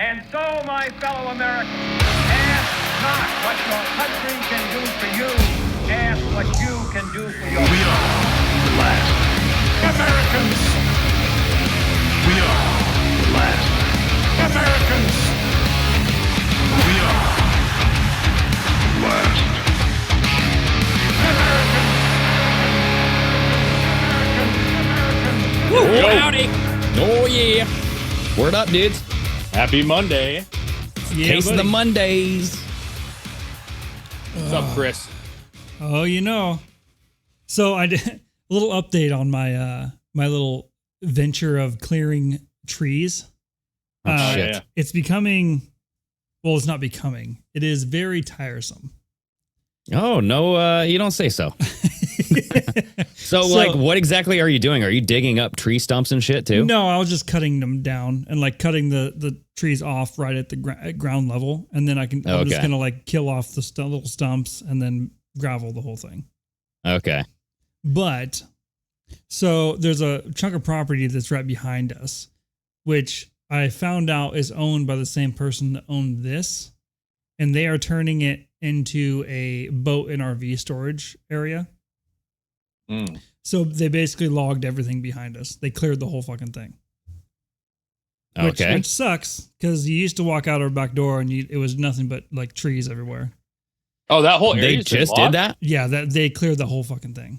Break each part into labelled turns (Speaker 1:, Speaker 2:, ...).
Speaker 1: And so, my fellow Americans, ask not what your country can do for you. Ask what you can do for your
Speaker 2: We are the last Americans. We are the last Americans. We are the last Americans.
Speaker 3: Woo, howdy. Oh, yeah. Word up, dudes.
Speaker 4: Happy Monday.
Speaker 3: Yeah, Case of the Mondays.
Speaker 4: What's up, Chris?
Speaker 5: Oh, you know. So I did a little update on my my little venture of clearing trees.
Speaker 3: Oh, shit.
Speaker 4: Yeah.
Speaker 5: It's becoming, well, it's not becoming. It is very tiresome.
Speaker 3: Oh, no, you don't say so. So, like, what exactly are you doing? Are you digging up tree stumps and shit, too?
Speaker 5: No, I was just cutting them down and like cutting the trees off right at the at ground level. And then I'm just going to like kill off the little stumps and then gravel the whole thing.
Speaker 3: Okay.
Speaker 5: But so there's a chunk of property that's right behind us, which I found out is owned by the same person that owned this. And they are turning it into a boat and RV storage area. So they basically logged everything behind us. They cleared the whole fucking thing. Which sucks because you used to walk out our back door and it was nothing but like trees everywhere.
Speaker 4: Oh, that whole area.
Speaker 3: They just did that?
Speaker 5: Yeah, they cleared the whole fucking thing.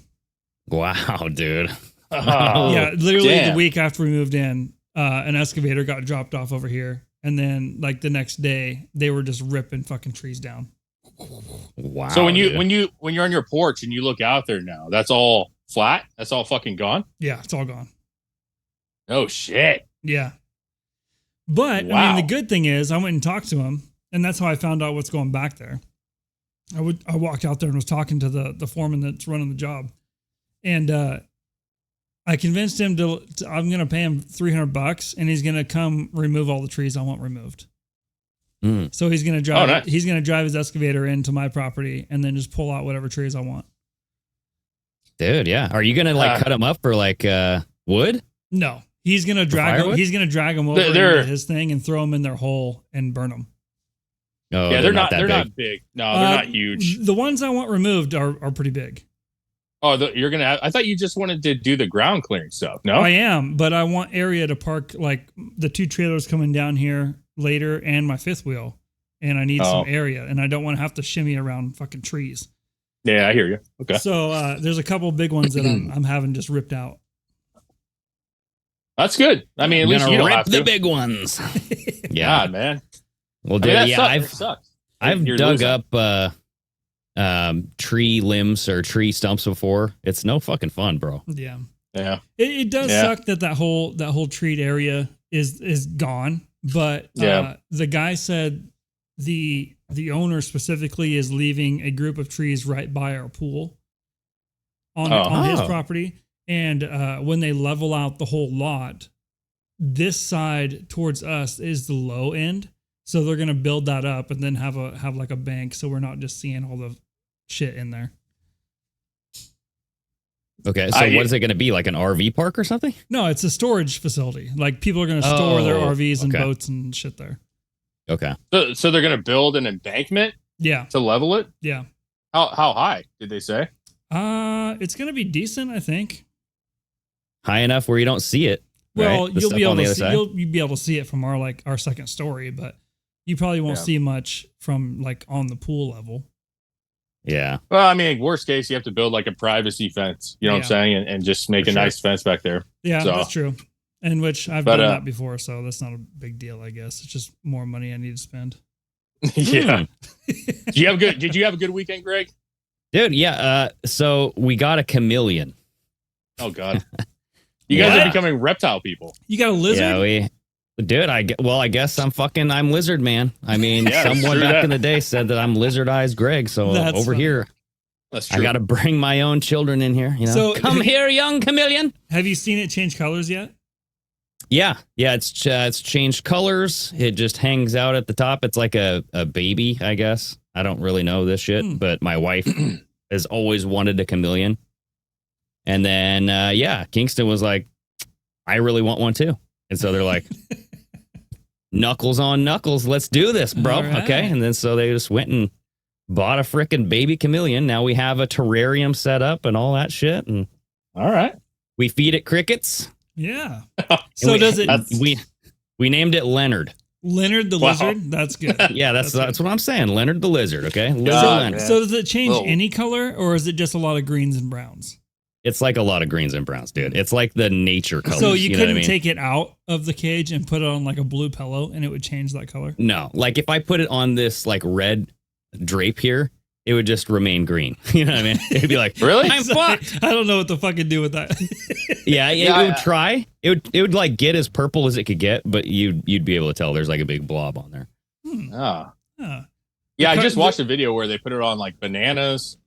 Speaker 3: Wow, dude.
Speaker 5: Yeah, literally
Speaker 4: damn.
Speaker 5: the week after we moved in, an excavator got dropped off over here. And then like the next day, they were just ripping fucking trees down.
Speaker 3: Wow.
Speaker 4: So when you're on your porch and you look out there now, that's all flat? That's all fucking gone?
Speaker 5: Yeah, it's all gone.
Speaker 4: Oh shit.
Speaker 5: Yeah. But I mean, the good thing is I went and talked to him, and that's how I found out what's going back there. I walked out there and was talking to the foreman that's running the job. And I convinced him to I'm going to pay him $300 and he's going to come remove all the trees I want removed. So he's going to drive
Speaker 4: nice.
Speaker 5: He's going to drive his excavator into my property and then just pull out whatever trees I want.
Speaker 3: Dude, yeah. Are you going to like cut them up for like wood?
Speaker 5: No. He's going to drag them over into his thing and throw them in their hole and burn them.
Speaker 3: Oh,
Speaker 4: yeah, they're not big. No, they're not huge.
Speaker 5: The ones I want removed are pretty big.
Speaker 4: Oh, I thought you just wanted to do the ground clearing stuff. No,
Speaker 5: I am, but I want area to park like the 2 trailers coming down here later and my 5th wheel. And I need some area and I don't want to have to shimmy around fucking trees.
Speaker 4: Yeah, I hear you. Okay.
Speaker 5: So there's a couple big ones that I'm having just ripped out.
Speaker 4: That's good. I mean, at least you don't
Speaker 3: rip
Speaker 4: have to.
Speaker 3: the big ones.
Speaker 4: Yeah, man.
Speaker 3: Well, dude,
Speaker 4: It sucks.
Speaker 3: I've dug up tree limbs or tree stumps before. It's no fucking fun, bro.
Speaker 5: Yeah.
Speaker 4: Yeah.
Speaker 5: It does suck that whole treat area is gone. But the guy said the owner specifically is leaving a group of trees right by our pool on his property. And when they level out the whole lot, this side towards us is the low end. So they're going to build that up and then have like a bank. So we're not just seeing all the shit in there.
Speaker 3: Okay. So what is it going to be? Like an RV park or something?
Speaker 5: No, it's a storage facility. Like people are going to store their RVs and boats and shit there.
Speaker 3: Okay.
Speaker 4: So they're going to build an embankment?
Speaker 5: Yeah.
Speaker 4: To level it?
Speaker 5: Yeah.
Speaker 4: How high did they say?
Speaker 5: It's going to be decent, I think.
Speaker 3: High enough where you don't see it.
Speaker 5: Well,
Speaker 3: right?
Speaker 5: you'll be able to see it from our second story, but you probably won't see much from like on the pool level.
Speaker 3: Yeah.
Speaker 4: Well, I mean, worst case, you have to build like a privacy fence. You know what I'm saying, and just make a nice fence back there.
Speaker 5: Yeah, that's true. And which I've done that before, so that's not a big deal, I guess. It's just more money I need to spend.
Speaker 4: Yeah. Did you have a good weekend, Greg?
Speaker 3: Dude, yeah. So we got a chameleon.
Speaker 4: Oh God. You guys are becoming reptile people.
Speaker 5: You got a lizard?
Speaker 3: Yeah, I guess I'm lizard man. I mean, someone back in the day said that I'm lizard eyes Greg. So
Speaker 5: That's
Speaker 3: over
Speaker 5: funny.
Speaker 3: Here,
Speaker 4: that's true.
Speaker 3: I got to bring my own children in here. You know,
Speaker 5: So
Speaker 3: come here, young chameleon.
Speaker 5: Have you seen it change colors yet?
Speaker 3: Yeah. It's changed colors. It just hangs out at the top. It's like a baby, I guess. I don't really know this shit, but my wife has always wanted a chameleon. And then, Kingston was like, I really want one too. And so they're like, knuckles on knuckles. Let's do this, bro.
Speaker 5: All right.
Speaker 3: Okay. And then so they just went and bought a freaking baby chameleon. Now we have a terrarium set up and all that shit. And
Speaker 4: All right.
Speaker 3: we feed it crickets.
Speaker 5: Yeah.
Speaker 3: And
Speaker 5: So does it?
Speaker 3: We named it Leonard.
Speaker 5: Leonard the
Speaker 4: Wow.
Speaker 5: lizard? That's good.
Speaker 3: Yeah, that's
Speaker 5: good.
Speaker 3: what I'm saying. Leonard the lizard. Okay. Lizard
Speaker 4: God,
Speaker 3: Leonard.
Speaker 4: man.
Speaker 5: So does it change
Speaker 4: Whoa.
Speaker 5: any color, or is it just a lot of greens and browns?
Speaker 3: It's like a lot of greens and browns, dude. It's like the nature colors.
Speaker 5: So you
Speaker 3: know
Speaker 5: couldn't
Speaker 3: what I mean?
Speaker 5: take it out of the cage and put it on like a blue pillow, and it would change that color.
Speaker 3: No, like if I put it on this like red drape here, it would just remain green. You know what I mean? It'd be like,
Speaker 4: Really?
Speaker 3: I'm fucked.
Speaker 5: I don't know what to fucking do with that.
Speaker 3: Yeah, it
Speaker 4: Yeah,
Speaker 3: would
Speaker 4: yeah.
Speaker 3: try. It would like get as purple as it could get, but you'd be able to tell there's like a big blob on there.
Speaker 4: Oh.
Speaker 5: Huh.
Speaker 4: Yeah, I
Speaker 5: The
Speaker 4: just
Speaker 5: co-
Speaker 4: watched a video where they put it on like bananas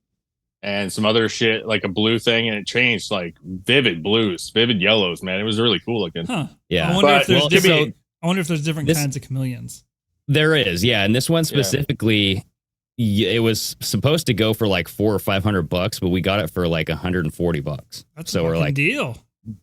Speaker 4: and some other shit, like a blue thing, and it changed like vivid blues, vivid yellows, man. It was really cool looking.
Speaker 5: Huh.
Speaker 3: Yeah.
Speaker 5: I wonder
Speaker 4: But-
Speaker 5: if there's
Speaker 3: well,
Speaker 5: different.
Speaker 3: so
Speaker 5: I wonder if there's different
Speaker 3: this-
Speaker 5: kinds of chameleons.
Speaker 3: there is, yeah, and this one specifically, it was supposed to go for like $400 or $500, but we got it for like $140.
Speaker 5: That's
Speaker 3: So
Speaker 5: a
Speaker 3: we're
Speaker 5: fucking
Speaker 3: like,
Speaker 5: deal.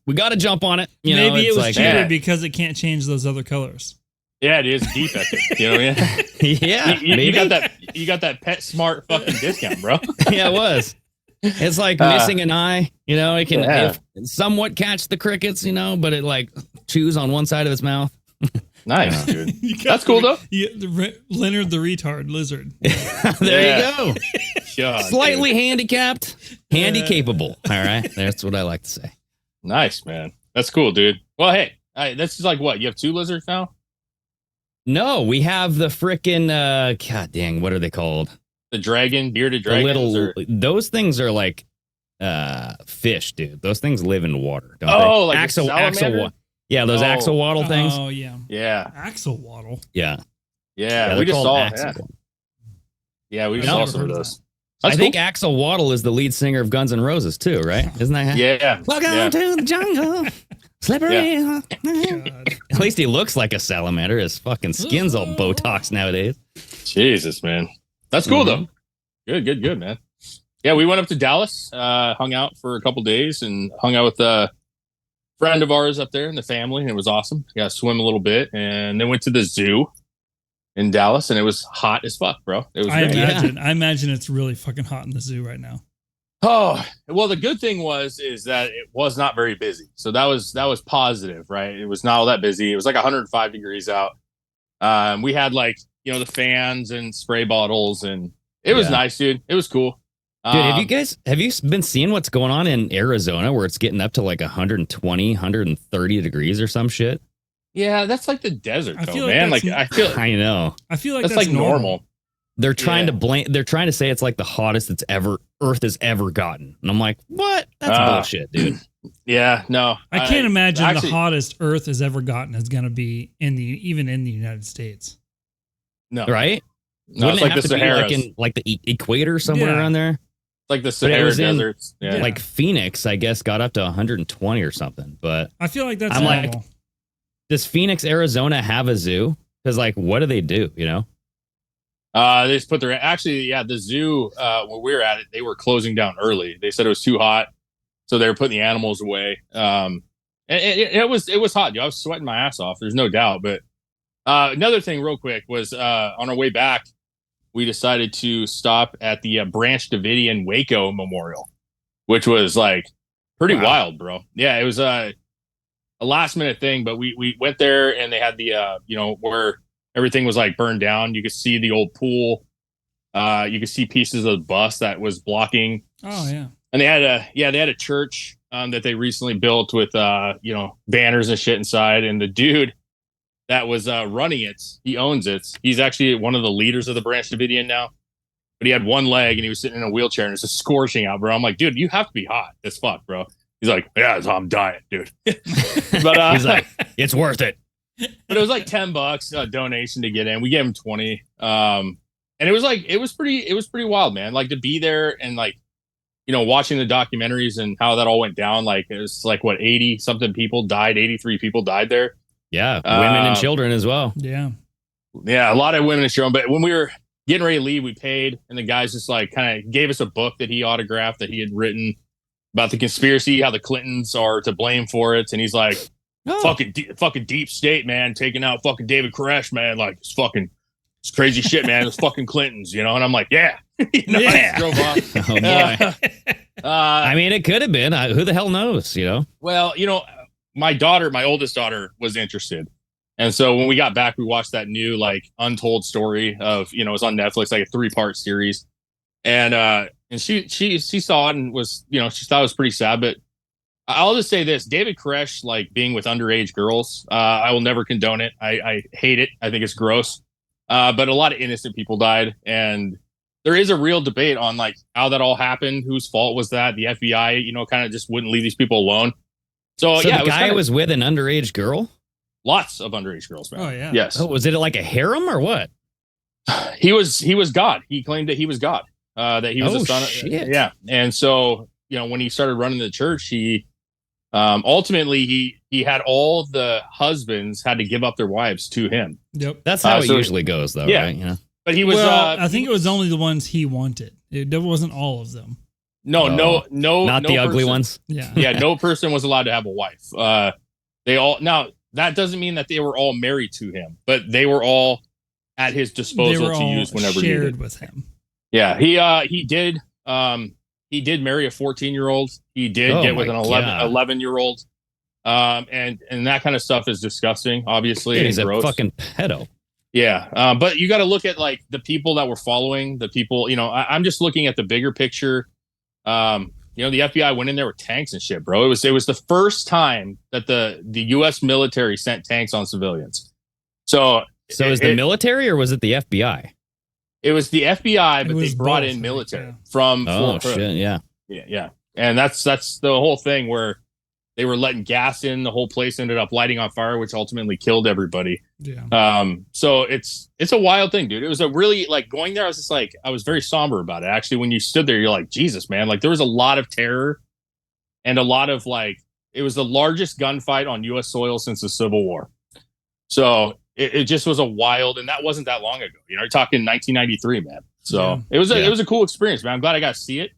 Speaker 3: we got to jump on it. You know,
Speaker 5: Maybe it
Speaker 3: it's
Speaker 5: was
Speaker 3: like,
Speaker 5: cheaper
Speaker 4: yeah.
Speaker 5: because it can't change those other colors.
Speaker 4: Yeah, it is deep epic. You know what I mean?
Speaker 3: yeah,
Speaker 4: you
Speaker 3: maybe.
Speaker 4: got that. You got that Pet Smart fucking discount, bro.
Speaker 3: Yeah, it was. It's like missing an eye. You know, it can
Speaker 4: Yeah.
Speaker 3: somewhat catch the crickets. You know, but it like chews on one side of its mouth.
Speaker 4: Nice, dude.
Speaker 5: You got
Speaker 4: That's cool, though.
Speaker 5: Leonard the retard lizard.
Speaker 3: There
Speaker 4: Yeah.
Speaker 3: you go.
Speaker 4: God,
Speaker 3: Slightly
Speaker 4: dude.
Speaker 3: handicapped, handy capable. All right, that's what I like to say.
Speaker 4: Nice, man. That's cool, dude. Well, hey, this is like what? You have 2 lizards now?
Speaker 3: No, we have the frickin' god dang, what are they called?
Speaker 4: The bearded
Speaker 3: The
Speaker 4: dragons?
Speaker 3: little those things are like fish, dude. Those things live in water, don't
Speaker 4: Oh,
Speaker 3: they?
Speaker 4: like a salamander?
Speaker 3: Yeah, those
Speaker 4: Oh.
Speaker 3: axolotl things.
Speaker 5: Oh yeah,
Speaker 4: Yeah.
Speaker 5: axolotl.
Speaker 3: Yeah.
Speaker 4: Yeah.
Speaker 3: they're
Speaker 4: We just
Speaker 3: called
Speaker 4: saw.
Speaker 3: axolotl.
Speaker 4: Yeah, we
Speaker 5: I've
Speaker 4: just saw
Speaker 5: never
Speaker 4: some of
Speaker 5: heard of
Speaker 4: those.
Speaker 3: I
Speaker 4: That's
Speaker 3: think
Speaker 4: cool.
Speaker 3: Axolotl is the lead singer of Guns N' Roses too, right? Isn't that?
Speaker 4: Yeah.
Speaker 3: Welcome
Speaker 4: yeah.
Speaker 3: to the jungle, slippery.
Speaker 5: God.
Speaker 3: At least he looks like a salamander. His fucking skin's all Botox nowadays.
Speaker 4: Jesus, man. That's cool, though. Good, man. Yeah, we went up to Dallas, hung out for a couple days, and hung out with a friend of ours up there and the family, and it was awesome. Got to swim a little bit, and then went to the zoo in Dallas, and it was hot as fuck, bro. It was
Speaker 5: I
Speaker 4: great.
Speaker 5: imagine it's really fucking hot in the zoo right now.
Speaker 4: Oh, well, the good thing is that it was not very busy. So that was positive, right? It was not all that busy. It was like 105 degrees out. We had like, the fans and spray bottles, and it was nice, dude. It was cool.
Speaker 3: Dude, have you been seeing what's going on in Arizona where it's getting up to like 120, 130 degrees or some shit?
Speaker 4: Yeah, that's like the desert,
Speaker 5: I
Speaker 4: though,
Speaker 5: feel like
Speaker 4: man.
Speaker 5: that's-
Speaker 4: Like
Speaker 3: I know.
Speaker 5: I feel like
Speaker 4: that's
Speaker 5: that's
Speaker 4: like normal.
Speaker 3: They're trying
Speaker 4: Yeah.
Speaker 3: they're trying to say it's like the hottest Earth has ever gotten. And I'm like, what? That's bullshit, dude.
Speaker 4: Yeah, no,
Speaker 5: I can't imagine
Speaker 4: actually-
Speaker 5: the hottest Earth has ever gotten is going to be even in the United States.
Speaker 4: No,
Speaker 3: Right?
Speaker 4: No,
Speaker 3: Wouldn't
Speaker 4: it's
Speaker 3: it
Speaker 4: like
Speaker 3: have
Speaker 4: the
Speaker 3: to be
Speaker 4: Sahara,
Speaker 3: like in like the equator somewhere
Speaker 5: Yeah.
Speaker 3: around there?
Speaker 4: like the
Speaker 3: it
Speaker 4: Sahara
Speaker 3: was in-
Speaker 4: deserts. Yeah.
Speaker 5: Yeah.
Speaker 3: Like Phoenix, I guess, got up to 120 or something. But
Speaker 5: I feel like that's
Speaker 3: I'm like-
Speaker 5: normal.
Speaker 3: does Phoenix, Arizona have a zoo? Because like, what do they do? You know?
Speaker 4: They just put the zoo, when we were at it, they were closing down early. They said it was too hot, so they were putting the animals away. And it was hot, dude. I was sweating my ass off. There's no doubt. But another thing, real quick, was on our way back, we decided to stop at the Branch Davidian Waco Memorial, which was like pretty
Speaker 3: Wow.
Speaker 4: wild, bro. Yeah, it was a last minute thing, but we went there and they had the where everything was like burned down. You could see the old pool. You could see pieces of the bus that was blocking.
Speaker 5: Oh yeah.
Speaker 4: And they had a church that they recently built with banners and shit inside. And the dude that was running it, he owns it. He's actually one of the leaders of the Branch Davidian now. But he had one leg and he was sitting in a wheelchair and it was just scorching out, bro. I'm like, dude, you have to be hot as fuck, bro. He's like, yeah, I'm dying, dude. But
Speaker 3: He's like, it's worth it.
Speaker 4: but it was like $10 donation to get in. We gave him 20. And it was pretty wild, man. Like to be there and like, watching the documentaries and how that all went down. Like it was like what 80 something people died, 83 people died there.
Speaker 3: Yeah, women and children as well.
Speaker 5: Yeah.
Speaker 4: Yeah, a lot of women in shown. But when we were getting ready to leave, we paid, and the guys just like kind of gave us a book that he autographed that he had written about the conspiracy, how the Clintons are to blame for it. And he's like, fucking deep state, man, taking out fucking David Koresh, man. Like, it's crazy shit, man. It's fucking Clintons, you know? And I'm like, yeah. I drove off.
Speaker 3: Oh, boy. I mean, it could have been. Who the hell knows, you know?
Speaker 4: Well, my oldest daughter was interested. And so when we got back, we watched that new, like, untold story of, it was on Netflix, like a 3-part series. And she saw it and was, she thought it was pretty sad. But I'll just say this, David Koresh, like, being with underage girls, I will never condone it. I hate it. I think it's gross. But a lot of innocent people died. And there is a real debate on, like, how that all happened. Whose fault was that? The FBI, kind of just wouldn't leave these people alone. So yeah,
Speaker 3: the guy was with an underage girl?
Speaker 4: Lots of underage girls, man.
Speaker 5: Oh, yeah.
Speaker 4: Yes.
Speaker 3: Oh, was it like a harem or what?
Speaker 4: He was God. He claimed that he was God. That he was a son.
Speaker 3: Shit.
Speaker 4: Yeah. And so, when he started running the church, he ultimately he had all the husbands had to give up their wives to him.
Speaker 5: Yep.
Speaker 3: That's how it usually goes, though,
Speaker 4: yeah.
Speaker 3: right?
Speaker 4: But he was.
Speaker 5: I think it was only the ones he wanted. It wasn't all of them.
Speaker 4: No,
Speaker 3: not the ugly ones.
Speaker 5: Yeah.
Speaker 4: Yeah. No person was allowed to have a wife. They all now. That doesn't mean that they were all married to him, but they were all at his disposal to use whenever
Speaker 5: shared
Speaker 4: needed.
Speaker 5: with him.
Speaker 4: Yeah, he did marry a 14-year-old. He did get with an 11-year-old. And that kind of stuff is disgusting, obviously.
Speaker 3: Dude, he's
Speaker 4: and gross.
Speaker 3: a fucking pedo.
Speaker 4: Yeah, but you got to look at, like, the people that were following the people. I'm just looking at the bigger picture. The FBI went in there with tanks and shit, bro. It was the first time that the U.S. military sent tanks on civilians. So
Speaker 3: is the military or was it the FBI?
Speaker 4: It was the FBI, but they brought in military from.
Speaker 3: Shit, yeah.
Speaker 4: Yeah, and that's the whole thing where they were letting gas in. The whole place ended up lighting on fire, which ultimately killed everybody.
Speaker 5: Yeah.
Speaker 4: So it's a wild thing, dude. It was a really, like, going there. I was just like, I was very somber about it. Actually, when you stood there, you're like, Jesus, man. Like, there was a lot of terror and a lot of, like, it was the largest gunfight on U.S. soil since the Civil War. So it just was a wild, and that wasn't that long ago. You're talking 1993, man. So it was a cool experience, man. I'm glad I got to see it.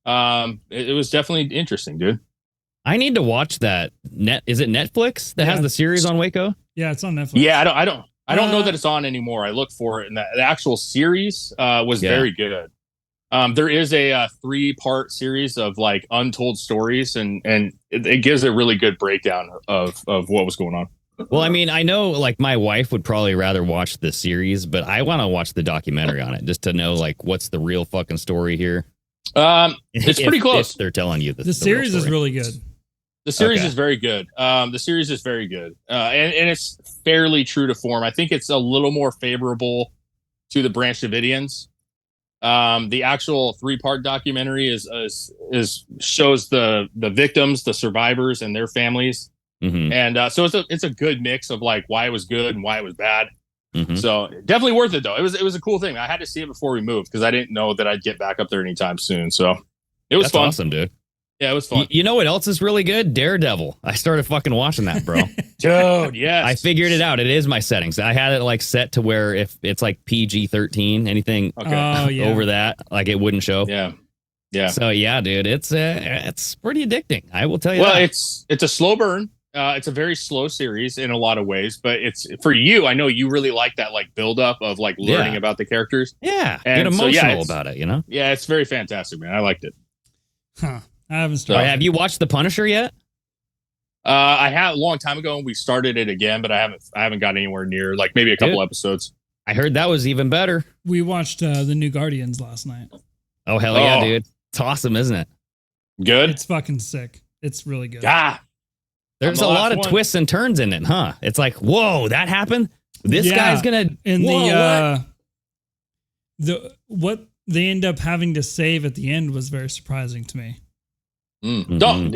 Speaker 4: It was definitely interesting, dude.
Speaker 3: I need to watch that. Is it Netflix that has the series on Waco?
Speaker 5: Yeah, it's on Netflix.
Speaker 4: Yeah, I don't know that it's on anymore. I looked for it, and the actual series was very good. There is a 3-part series of, like, untold stories, and it gives a really good breakdown of what was going on.
Speaker 3: Well, I mean, I know, like, my wife would probably rather watch the series, but I want to watch the documentary on it just to know, like, what's the real fucking story here.
Speaker 4: It's pretty close.
Speaker 3: If they're telling you
Speaker 5: the series is really good.
Speaker 4: The series is very good. The series is very good. And it's fairly true to form. I think it's a little more favorable to the Branch Davidians. The actual 3-part documentary is shows the victims, the survivors, and their families.
Speaker 3: Mm-hmm.
Speaker 4: And so it's a good mix of, like, why it was good and why it was bad.
Speaker 3: Mm-hmm.
Speaker 4: So definitely worth it, though. It was a cool thing. I had to see it before we moved because I didn't know that I'd get back up there anytime soon. So it was fun.
Speaker 3: Awesome, dude.
Speaker 4: Yeah, it was fun.
Speaker 3: You know what else is really good? Daredevil. I started fucking watching that, bro.
Speaker 4: Dude, yes.
Speaker 3: I figured it out. It is my settings. I had it, like, set to where if it's like PG-13, anything over that, like, it wouldn't show.
Speaker 4: Yeah. Yeah.
Speaker 3: So yeah, dude, it's pretty addicting. I will tell you.
Speaker 4: Well,
Speaker 3: that.
Speaker 4: it's a slow burn. It's a very slow series in a lot of ways, but it's for you. I know you really like that, like, build up of, like, learning about the characters.
Speaker 3: Yeah,
Speaker 4: and
Speaker 3: get emotional about it.
Speaker 4: Yeah, it's very fantastic, man. I liked it.
Speaker 5: Huh. I haven't started.
Speaker 3: Have you watched The Punisher yet?
Speaker 4: I had a long time ago, and we started it again, but I haven't got anywhere near, like, maybe a couple episodes.
Speaker 3: I heard that was even better.
Speaker 5: We watched the new Guardians last night.
Speaker 3: Oh, hell yeah, dude. It's awesome, isn't it?
Speaker 4: Good.
Speaker 5: It's fucking sick. It's really good.
Speaker 3: There's a lot of twists and turns in it, huh? It's like, whoa, that happened? This guy's gonna
Speaker 5: what they end up having to save at the end was very surprising to me.
Speaker 3: Mm-hmm.
Speaker 4: Don't.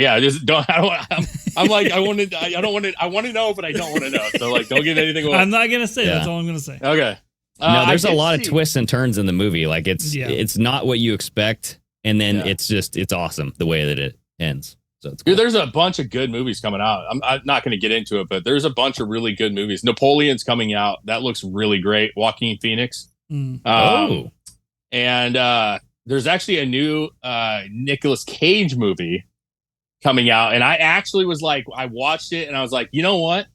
Speaker 4: I'm like, I want to know, but I don't want to know. So, like, don't get anything away.
Speaker 5: I'm not gonna say. That's all I'm gonna say.
Speaker 4: Okay.
Speaker 3: No, there's a lot of twists and turns in the movie. Like, it's not what you expect, and then it's awesome the way that it ends. So it's cool.
Speaker 4: Dude, there's a bunch of good movies coming out. I'm not going to get into it, but there's a bunch of really good movies. Napoleon's coming out. That looks really great. Joaquin Phoenix. And there's actually a new Nicolas Cage movie coming out. And I actually was like, I watched it and I was like, you know what?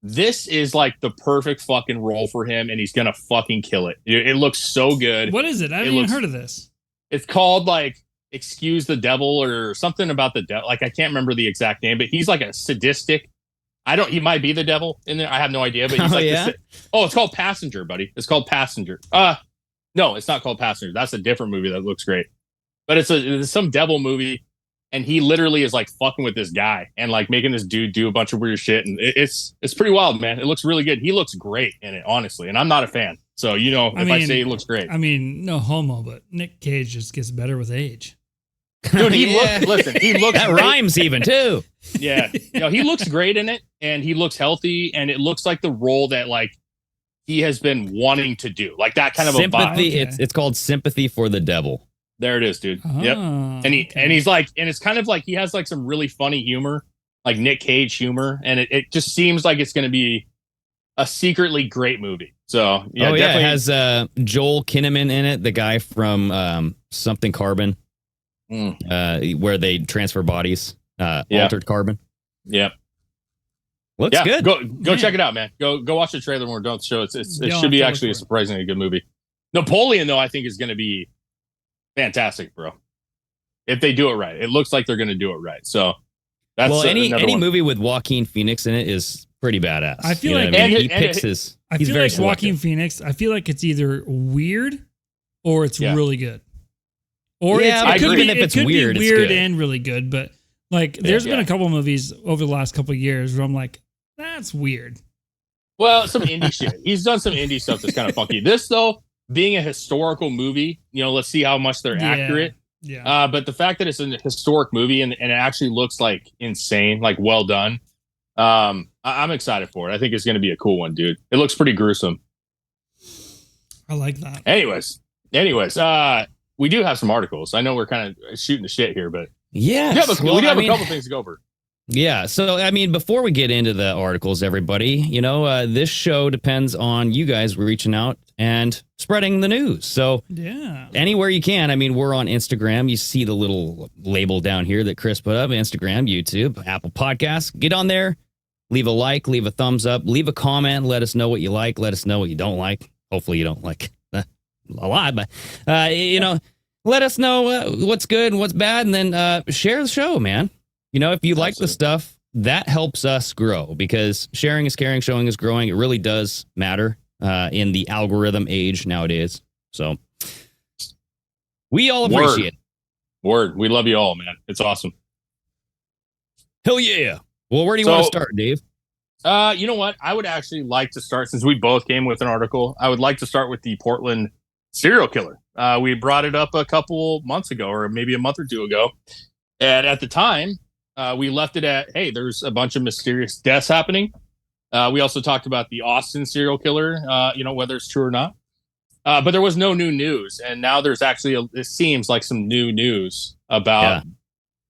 Speaker 4: This is like the perfect fucking role for him, and he's gonna fucking kill it. It looks so good.
Speaker 5: What is it? I haven't even heard of this.
Speaker 4: It's called like Excuse the Devil or something about the devil. Like I can't remember the exact name, but he's like a sadistic. He might be the devil in there. I have no idea, but he's it's called Passenger, buddy. It's called Passenger. No, it's not called Passenger. That's a different movie that looks great, but it's some devil movie. And he literally is like fucking with this guy and like making this dude do a bunch of weird shit. And it's pretty wild, man. It looks really good. He looks great in it, honestly. And I'm not a fan. So, I say he looks great.
Speaker 5: I mean, no homo, but Nick Cage just gets better with age.
Speaker 4: Dude, he looks
Speaker 3: that
Speaker 4: great.
Speaker 3: Rhymes even too.
Speaker 4: Yeah. He looks great in it and he looks healthy. And it looks like the role that like he has been wanting to do. Like that kind of
Speaker 3: sympathy.
Speaker 4: a vibe.
Speaker 3: It's called Sympathy for the Devil.
Speaker 4: There it is, dude. Yep. And he's like, and it's kind of like he has like some really funny humor, like Nick Cage humor, and it just seems like it's going to be a secretly great movie. So definitely.
Speaker 3: It has Joel Kinnaman in it, the guy from Something Carbon, where they transfer bodies, Altered Carbon.
Speaker 4: Yep.
Speaker 3: Looks good.
Speaker 4: Go check it out, man. Go watch the trailer or don't show it. It should be actually a surprisingly good movie. Napoleon, though, I think is going to be fantastic, bro. If they do it right, it looks like they're going to do it right. So that's
Speaker 3: any movie with Joaquin Phoenix in it is pretty badass.
Speaker 5: I feel like
Speaker 3: he picks his.
Speaker 5: I feel like Joaquin Phoenix. I feel like it's either weird or it's really good. Or it could be weird and really good. But like, there's been a couple movies over the last couple of years where I'm like, that's weird.
Speaker 4: Well, some indie shit. He's done some indie stuff that's kind of funky. This though, being a historical movie, let's see how much they're accurate. Yeah. But the fact that it's a historic movie and it actually looks like insane, like well done. I'm excited for it. I think it's going to be a cool one, dude. It looks pretty gruesome.
Speaker 5: I like that.
Speaker 4: Anyways, we do have some articles. I know we're kind of shooting the shit here, but we have a couple things to go over.
Speaker 3: Yeah. So, I mean, before we get into the articles, everybody, this show depends on you guys reaching out and spreading the news. So anywhere you can. I mean, we're on Instagram. You see the little label down here that Chris put up, Instagram, YouTube, Apple Podcasts. Get on there, leave a like, leave a thumbs up, leave a comment. Let us know what you like. Let us know what you don't like. Hopefully you don't like a lot, but, let us know what's good and what's bad. And then share the show, man. If you like the stuff, that helps us grow because sharing is caring, showing is growing. It really does matter in the algorithm age nowadays. So we all appreciate it.
Speaker 4: Word. We love you all, man. It's awesome.
Speaker 3: Hell yeah. Well, where do you want to start, Dave?
Speaker 4: You know what? I would actually like to start, since we both came with an article, I would like to start with the Portland serial killer. We brought it up a couple months ago, or maybe a month or two ago. And at the time, we left it at, hey, there's a bunch of mysterious deaths happening. We also talked about the Austin serial killer, whether it's true or not. But there was no new news. And now there's actually, it seems like some new news about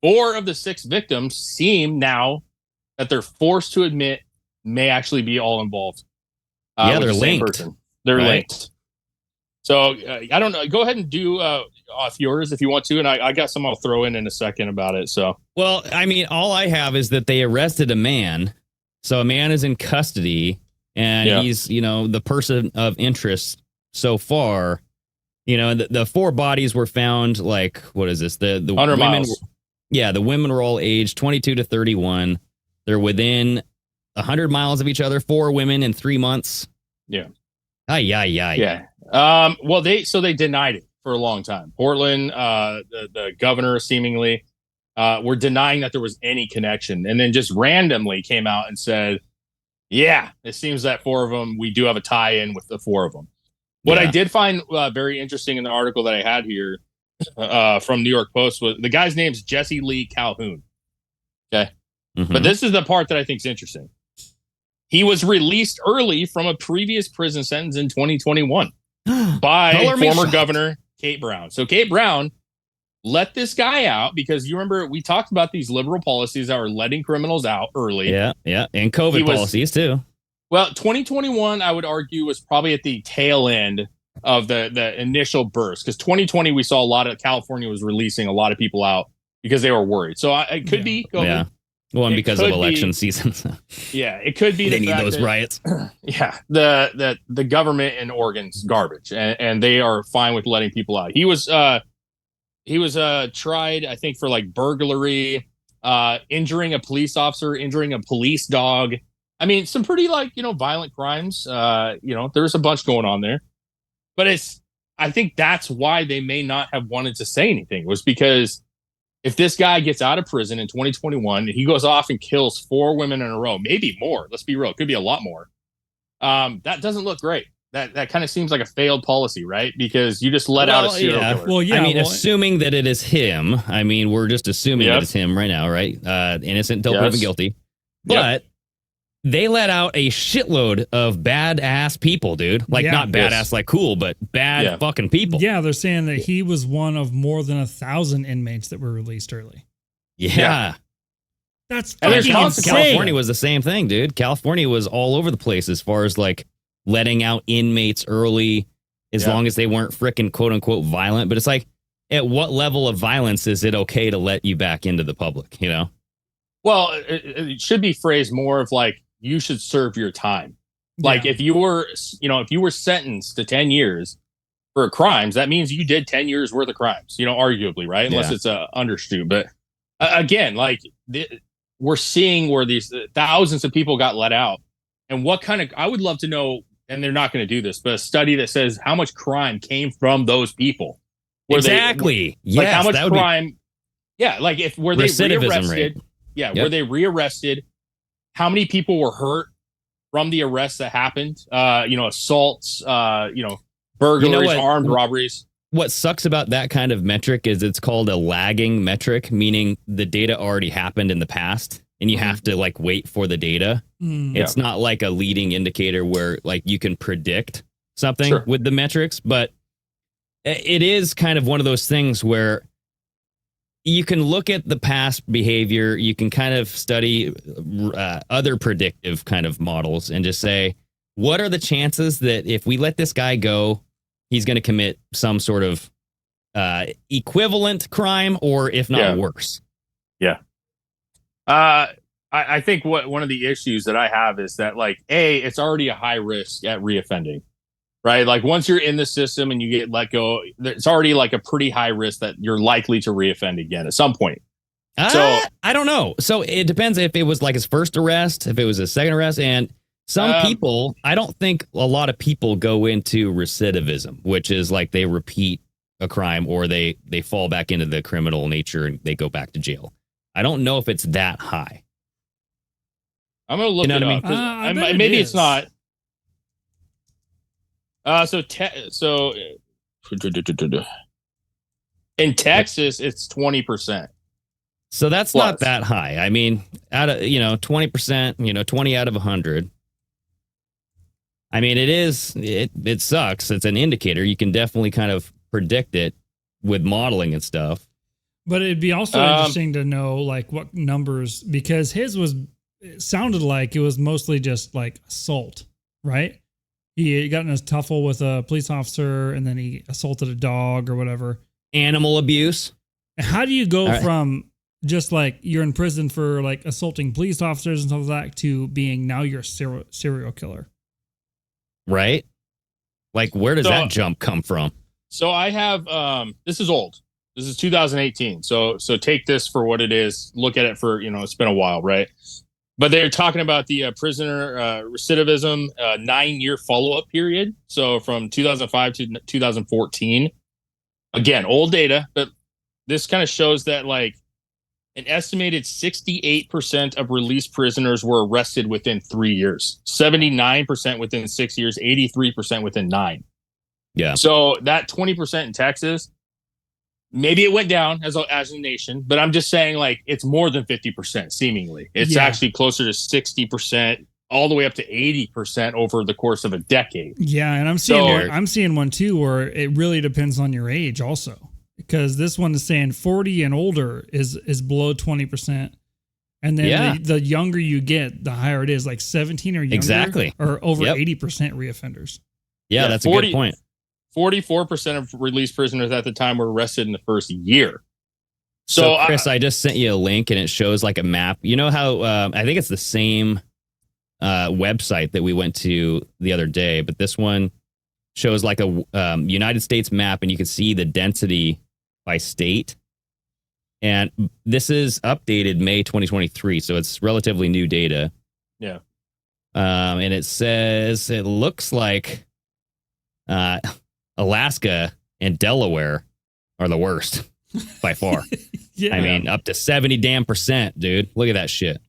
Speaker 4: 4 of the 6 victims seem now that they're forced to admit may actually be all involved.
Speaker 3: They're linked.
Speaker 4: They're linked. So I don't know. Go ahead and do off yours if you want to, and I got some I'll throw in a second about it. So,
Speaker 3: well, I mean, all I have is that they arrested a man. So a man is in custody, and he's the person of interest so far. The 4 bodies were found. Like, what is this? The
Speaker 4: 100
Speaker 3: women.
Speaker 4: Miles.
Speaker 3: Yeah, the women were all aged 22 to 31. They're within 100 miles of each other. 4 women in 3 months.
Speaker 4: Yeah.
Speaker 3: Yeah.
Speaker 4: Well, they denied it for a long time. Portland, the governor seemingly were denying that there was any connection, and then just randomly came out and said, "Yeah, it seems that 4 of them, we do have a tie-in with the 4 of them." What I did find very interesting in the article that I had here from New York Post was the guy's name's Jesse Lee Calhoun. Okay, but this is the part that I think is interesting. He was released early from a previous prison sentence in 2021 by former Governor Kate Brown. So Kate Brown let this guy out because you remember we talked about these liberal policies that were letting criminals out early.
Speaker 3: Yeah. And COVID policies too.
Speaker 4: Well, 2021, I would argue, was probably at the tail end of the initial burst because 2020, we saw a lot of California was releasing a lot of people out because they were worried. So it could be COVID.
Speaker 3: Yeah. Well, and
Speaker 4: It
Speaker 3: because of
Speaker 4: could
Speaker 3: election
Speaker 4: be-
Speaker 3: season.
Speaker 4: Yeah, it could be
Speaker 3: They
Speaker 4: the
Speaker 3: need
Speaker 4: fact
Speaker 3: those
Speaker 4: that,
Speaker 3: riots.
Speaker 4: Yeah, the government in Oregon's garbage, and they are fine with letting people out. He was tried, I think, for like burglary, injuring a police officer, injuring a police dog. I mean, some pretty violent crimes. There's a bunch going on there, but I think that's why they may not have wanted to say anything, was because if this guy gets out of prison in 2021 and he goes off and kills 4 women in a row, maybe more, let's be real, it could be a lot more. That doesn't look great. That kind of seems like a failed policy, right? Because you just let out a serial killer.
Speaker 5: Well, yeah.
Speaker 3: I mean, assuming that it is him. I mean, we're just assuming that it's him right now, right? Innocent until proven guilty. But they let out a shitload of badass people, dude. Like, not badass like cool, but bad fucking people.
Speaker 5: Yeah, they're saying that he was one of more than 1,000 inmates that were released early.
Speaker 3: Yeah.
Speaker 5: That's
Speaker 4: And there's
Speaker 5: fucking
Speaker 4: consequences.
Speaker 5: insane.
Speaker 3: California was the same thing, dude. California was all over the place as far as like letting out inmates early, as long as they weren't frickin' quote unquote violent. But it's like, at what level of violence is it okay to let you back into the public, you know?
Speaker 4: Well, it should be phrased more of like, you should serve your time. Like if you were sentenced to 10 years for crimes, that means you did 10 years worth of crimes, arguably, right? Unless it's a undershoot. But again, like we're seeing where these thousands of people got let out, and I would love to know, and they're not going to do this, but a study that says how much crime came from those people.
Speaker 3: Exactly.
Speaker 4: Like how much
Speaker 3: that
Speaker 4: crime. Like were they
Speaker 3: Recidivism
Speaker 4: rearrested?
Speaker 3: rate.
Speaker 4: Yeah. Were they rearrested? How many people were hurt from the arrests that happened? Assaults, burglaries, armed robberies.
Speaker 3: What sucks about that kind of metric is it's called a lagging metric, meaning the data already happened in the past and you have to like wait for the data. It's not like a leading indicator where like you can predict something with the metrics, but it is kind of one of those things where you can look at the past behavior, you can kind of study other predictive kind of models and just say, what are the chances that if we let this guy go, he's going to commit some sort of equivalent crime, or if not worse? Yeah.
Speaker 4: I think one of the issues that I have is that, like, it's already a high risk at reoffending, right? Like once you're in the system and you get let go, it's already like a pretty high risk that you're likely to reoffend again at some point. So
Speaker 3: I don't know. So it depends if it was like his first arrest, if it was his second arrest, and some people, I don't think a lot of people go into recidivism, which is like they repeat a crime or they fall back into the criminal nature and they go back to jail. I don't know if it's that high.
Speaker 4: I'm going to look it up.
Speaker 5: I bet
Speaker 4: Maybe
Speaker 5: it
Speaker 4: it's
Speaker 5: is.
Speaker 4: not. In Texas, it's 20%.
Speaker 3: So that's
Speaker 4: Plus.
Speaker 3: not that high. I mean, out of 20%, 20 out of 100. I mean, it sucks. It's an indicator. You can definitely kind of predict it with modeling and stuff.
Speaker 5: But it'd be also interesting to know like what numbers, because it sounded like it was mostly just like assault, right? He got in a tuffle with a police officer and then he assaulted a dog or whatever.
Speaker 3: Animal abuse.
Speaker 5: How do you go from just like you're in prison for like assaulting police officers and stuff like that to being now you're a serial killer?
Speaker 3: Right? Like, where does that jump come from?
Speaker 4: So I have, this is old. This is 2018. So take this for what it is. Look at it for, it's been a while, right? But they're talking about the prisoner recidivism 9-year follow-up period. So from 2005 to 2014. Again, old data, but this kind of shows that like an estimated 68% of released prisoners were arrested within 3 years, 79% within 6 years, 83% within 9.
Speaker 3: Yeah.
Speaker 4: So that 20% in Texas, maybe it went down as a nation, but I'm just saying like it's more than 50% seemingly. It's actually closer to 60%, all the way up to 80% over the course of a decade.
Speaker 5: Yeah, and I'm seeing one too where it really depends on your age also. Because this one is saying 40 and older is below 20%. And then the younger you get, the higher it is, like 17 or younger or over 80% reoffenders.
Speaker 3: Yeah, that's a good point.
Speaker 4: 44% of released prisoners at the time were arrested in the first year.
Speaker 3: So Chris, I just sent you a link and it shows like a map. You know how I think it's the same website that we went to the other day, but this one shows like a United States map and you can see the density by state. And this is updated May 2023, so it's relatively new data.
Speaker 4: Yeah.
Speaker 3: And it says it looks like Alaska and Delaware are the worst by far.
Speaker 5: Yeah.
Speaker 3: I mean, up to 70% dude. Look at that shit.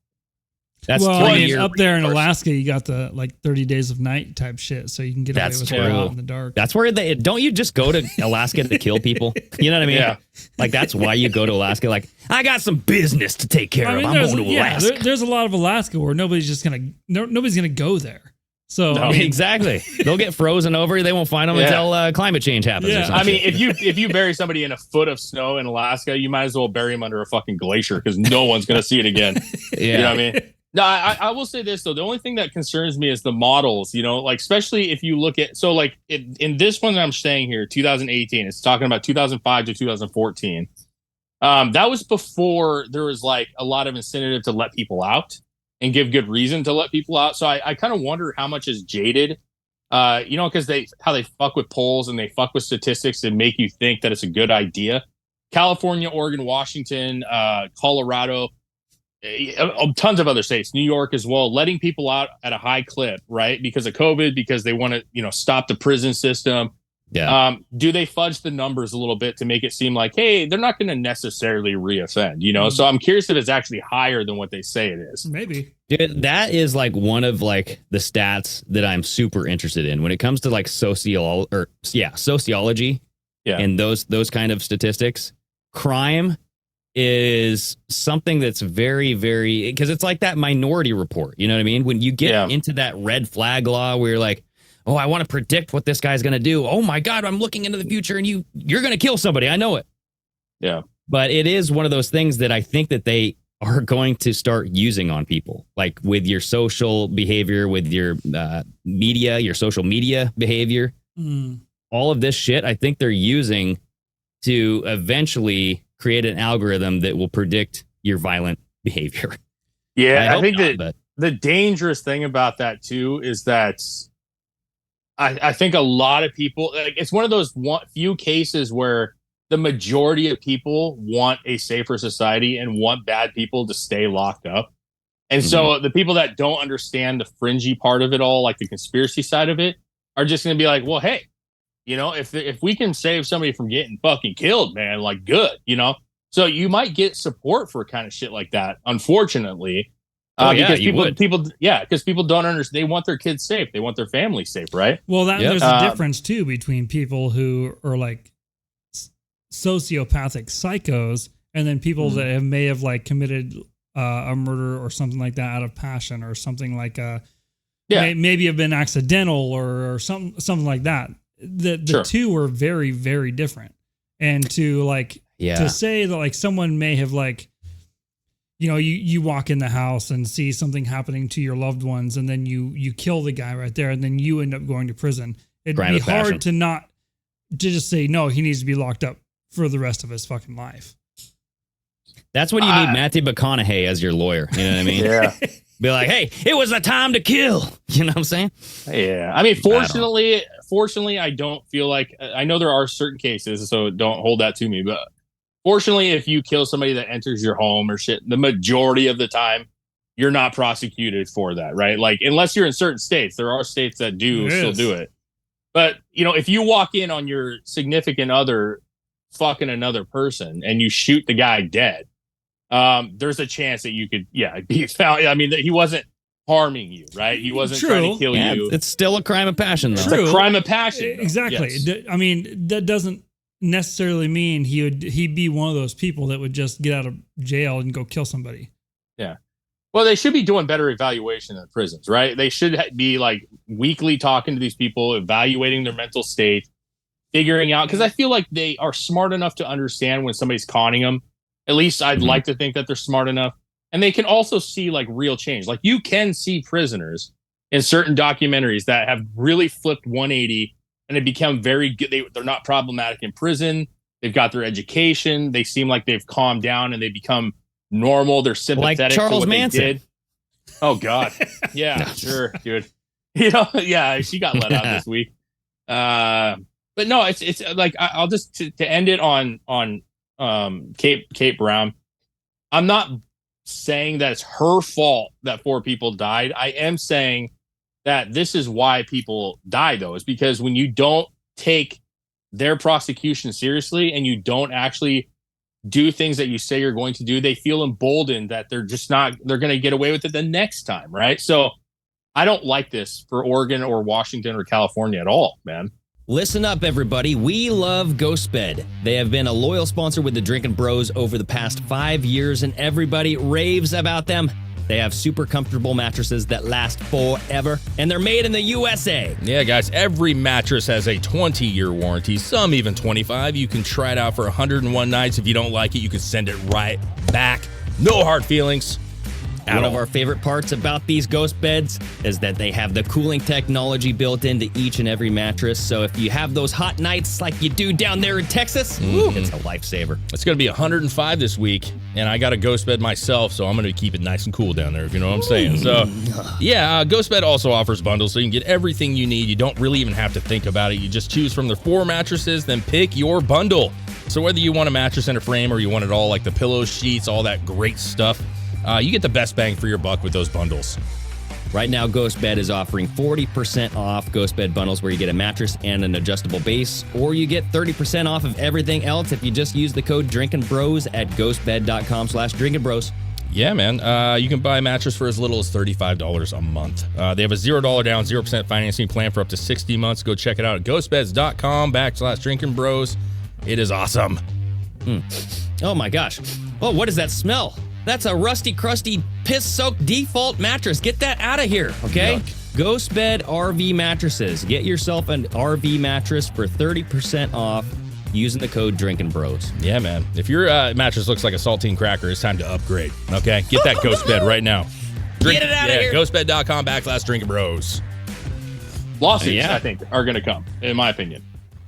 Speaker 3: That's
Speaker 5: well, I
Speaker 3: 3
Speaker 5: mean,
Speaker 3: years
Speaker 5: up there in Alaska, you got the like 30 days of night type shit, so you can get away with it out in the dark.
Speaker 3: That's where don't you just go to Alaska to kill people? You know what I mean?
Speaker 4: Yeah.
Speaker 3: Like that's why you go to Alaska. Like I got some business to take care of. I'm going to Alaska.
Speaker 5: There's a lot of Alaska where nobody's gonna go there. So
Speaker 3: no, exactly, they'll get frozen over. They won't find them until climate change happens.
Speaker 5: Yeah.
Speaker 3: Or some
Speaker 4: I mean,
Speaker 3: shit.
Speaker 4: if you bury somebody in a foot of snow in Alaska, you might as well bury them under a fucking glacier because no one's gonna see it again.
Speaker 3: Yeah.
Speaker 4: You know what I mean? No, I will say this though. The only thing that concerns me is the models, you know, like especially if you look at, so like in this one that I'm saying here, 2018, it's talking about 2005 to 2014. That was before there was like a lot of incentive to let people out and give good reason to let people out. So I kind of wonder how much is jaded, you know, because how they fuck with polls and they fuck with statistics and make you think that it's a good idea. California, Oregon, Washington, Colorado, tons of other states, New York as well, letting people out at a high clip, right? Because of COVID, because they want to, you know, stop the prison system.
Speaker 3: Yeah.
Speaker 4: Do they fudge the numbers a little bit to make it seem like, hey, they're not going to necessarily reoffend, you know? So I'm curious if it's actually higher than what they say it is.
Speaker 5: Maybe.
Speaker 3: Dude, that is like one of like the stats that I'm super interested in when it comes to like sociology and those kind of statistics. Crime is something that's very, very, because it's like that Minority Report. You know what I mean? When you get into that red flag law where you're like, oh, I want to predict what this guy's going to do. Oh my God, I'm looking into the future and you're going to kill somebody. I know it.
Speaker 4: Yeah.
Speaker 3: But it is one of those things that I think that they are going to start using on people, like with your social behavior, with your media, your social media behavior, all of this shit. I think they're using to eventually create an algorithm that will predict your violent behavior.
Speaker 4: Yeah, I think that the dangerous thing about that too is that I think a lot of people, like, it's one of those few cases where the majority of people want a safer society and want bad people to stay locked up. And so the people that don't understand the fringy part of it all, like the conspiracy side of it, are just going to be like, well, hey, you know, if we can save somebody from getting fucking killed, man, like good, you know? So you might get support for kind of shit like that, unfortunately. Because people don't understand. They want their kids safe. They want their family safe, right?
Speaker 5: Well, there's a difference too between people who are like sociopathic psychos and then people that may have like committed a murder or something like that out of passion or something like maybe have been accidental or something like that. The two are very, very different. And to like to say that like someone may have like, you know, you walk in the house and see something happening to your loved ones and then you kill the guy right there and then you end up going to prison. It'd be hard to just say, no, he needs to be locked up for the rest of his fucking life.
Speaker 3: That's when you need Matthew McConaughey as your lawyer. You know what I mean?
Speaker 4: Yeah.
Speaker 3: Be like, hey, it was a time to kill. You know what I'm saying?
Speaker 4: Yeah. I mean, fortunately, I don't feel like, I know there are certain cases, so don't hold that to me, but fortunately, if you kill somebody that enters your home or shit, the majority of the time, you're not prosecuted for that, right? Like, unless you're in certain states, there are states that still do it. But, you know, if you walk in on your significant other fucking another person and you shoot the guy dead, there's a chance that you could, be found. I mean, he wasn't harming you, right? He wasn't trying to kill you.
Speaker 3: It's still a crime of passion, though.
Speaker 4: It's a crime of passion. Though.
Speaker 5: Exactly. Yes. I mean, that doesn't necessarily mean he'd be one of those people that would just get out of jail and go kill somebody.
Speaker 4: Yeah. Well, they should be doing better evaluation in prisons, right? They should be like weekly talking to these people, evaluating their mental state, figuring out, because I feel like they are smart enough to understand when somebody's conning them. At least I'd like to think that they're smart enough. And they can also see like real change. Like you can see prisoners in certain documentaries that have really flipped 180 and they become very good. They're not problematic in prison. They've got their education. They seem like they've calmed down and they become normal. They're sympathetic
Speaker 3: like
Speaker 4: to
Speaker 3: Charles
Speaker 4: what
Speaker 3: Manson.
Speaker 4: they did. Oh God. Yeah, sure, dude. Yeah, she got let out this week. But no, it's like I'll just to end it on Kate Brown. I'm not saying that it's her fault that 4 people died. I am saying that this is why people die, though, is because when you don't take their prosecution seriously and you don't actually do things that you say you're going to do, they feel emboldened that they're going to get away with it the next time, right? So I don't like this for Oregon or Washington or California at all, man.
Speaker 3: Listen up, everybody. We love GhostBed. They have been a loyal sponsor with the Drinking Bros over the past 5 years, and everybody raves about them. They have super comfortable mattresses that last forever, and they're made in the USA.
Speaker 6: Yeah, guys, every mattress has a 20-year warranty, some even 25. You can try it out for 101 nights. If you don't like it, you can send it right back. No hard feelings.
Speaker 3: One of our favorite parts about these ghost beds is that they have the cooling technology built into each and every mattress. So if you have those hot nights like you do down there in Texas, it's a lifesaver.
Speaker 6: It's going to be 105 this week, and I got a ghost bed myself, so I'm going to keep it nice and cool down there, if you know what I'm saying. So, yeah, GhostBed also offers bundles, so you can get everything you need. You don't really even have to think about it. You just choose from their 4 mattresses, then pick your bundle. So whether you want a mattress and a frame or you want it all, like the pillows, sheets, all that great stuff, you get the best bang for your buck with those bundles.
Speaker 3: Right now, GhostBed is offering 40% off GhostBed bundles where you get a mattress and an adjustable base, or you get 30% off of everything else if you just use the code DrinkinBros at ghostbed.com/DrinkinBros.
Speaker 6: Yeah, man. You can buy a mattress for as little as $35 a month. They have a $0 down, 0% financing plan for up to 60 months. Go check it out at ghostbeds.com/DrinkinBros. It is awesome.
Speaker 3: Oh my gosh. Oh, what is that smell? That's a rusty, crusty, piss-soaked default mattress. Get that out of here, okay? GhostBed RV mattresses. Get yourself an RV mattress for 30% off using the code DrinkinBros.
Speaker 6: Yeah, man. If your mattress looks like a saltine cracker, it's time to upgrade, okay? Get that GhostBed right now.
Speaker 3: Get it out of here.
Speaker 6: Ghostbed.com/DrinkinBros.
Speaker 4: Lawsuits, I think, are going to come, in my opinion.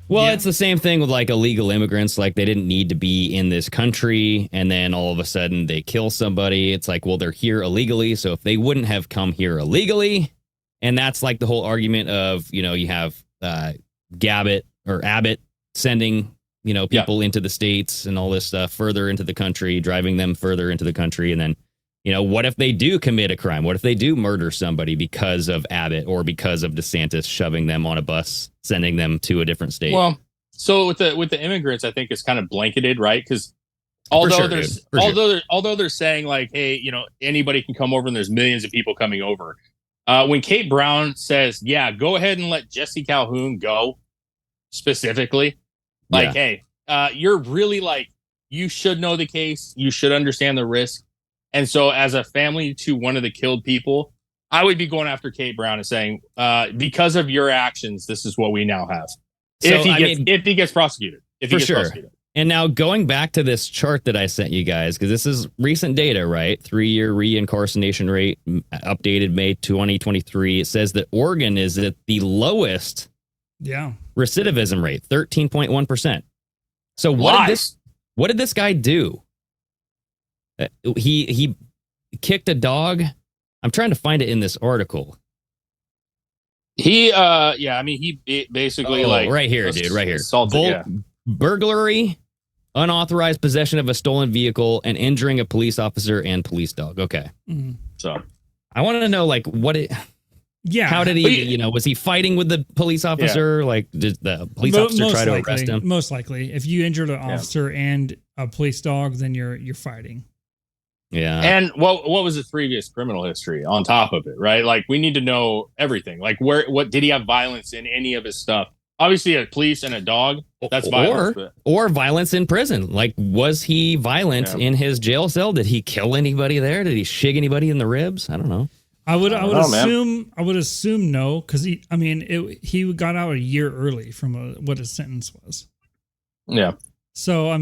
Speaker 3: Well, it's the same thing with like illegal immigrants. Like they didn't need to be in this country, and then all of a sudden they kill somebody. It's like, well, they're here illegally. So if they wouldn't have come here illegally, and that's like the whole argument of, you have Abbott sending, people into the states and all this stuff further into the country, driving them further into the country. And then, what if they do commit a crime? What if they do murder somebody because of Abbott or because of DeSantis shoving them on a bus, sending them to a different state?
Speaker 4: Well, so with the immigrants, I think it's kind of blanketed, right? Because although they're saying like, hey, anybody can come over and there's millions of people coming over. When Kate Brown says, yeah, go ahead and let Jesse Calhoun go specifically, like, hey, you're really like, you should know the case. You should understand the risk. And so as a family to one of the killed people, I would be going after Kate Brown and saying, because of your actions, this is what we now have. If he gets prosecuted. Prosecuted.
Speaker 3: And now going back to this chart that I sent you guys, because this is recent data, right? 3-year reincarceration rate, updated May 2023. It says that Oregon is at the lowest recidivism rate, 13.1%. So what did this guy do? He kicked a dog. I'm trying to find it in this article.
Speaker 4: He basically
Speaker 3: right here, dude, right here. Burglary, unauthorized possession of a stolen vehicle, and injuring a police officer and police dog. Okay.
Speaker 5: Mm-hmm.
Speaker 4: So
Speaker 3: I wanted to know how did he, was he fighting with the police officer? Yeah. Like, did the police officer try to arrest him?
Speaker 5: Most likely. If you injured an officer and a police dog, then you're fighting.
Speaker 3: Yeah.
Speaker 4: And what was his previous criminal history on top of it, right? Like, we need to know everything. Like, what did he have violence in any of his stuff? Obviously, a police and a dog, that's violence.
Speaker 3: Or violence in prison. Like, was he violent in his jail cell? Did he kill anybody there? Did he shig anybody in the ribs? I don't know.
Speaker 5: I would assume no, because he got out a year early from what his sentence was.
Speaker 4: Yeah.
Speaker 5: So I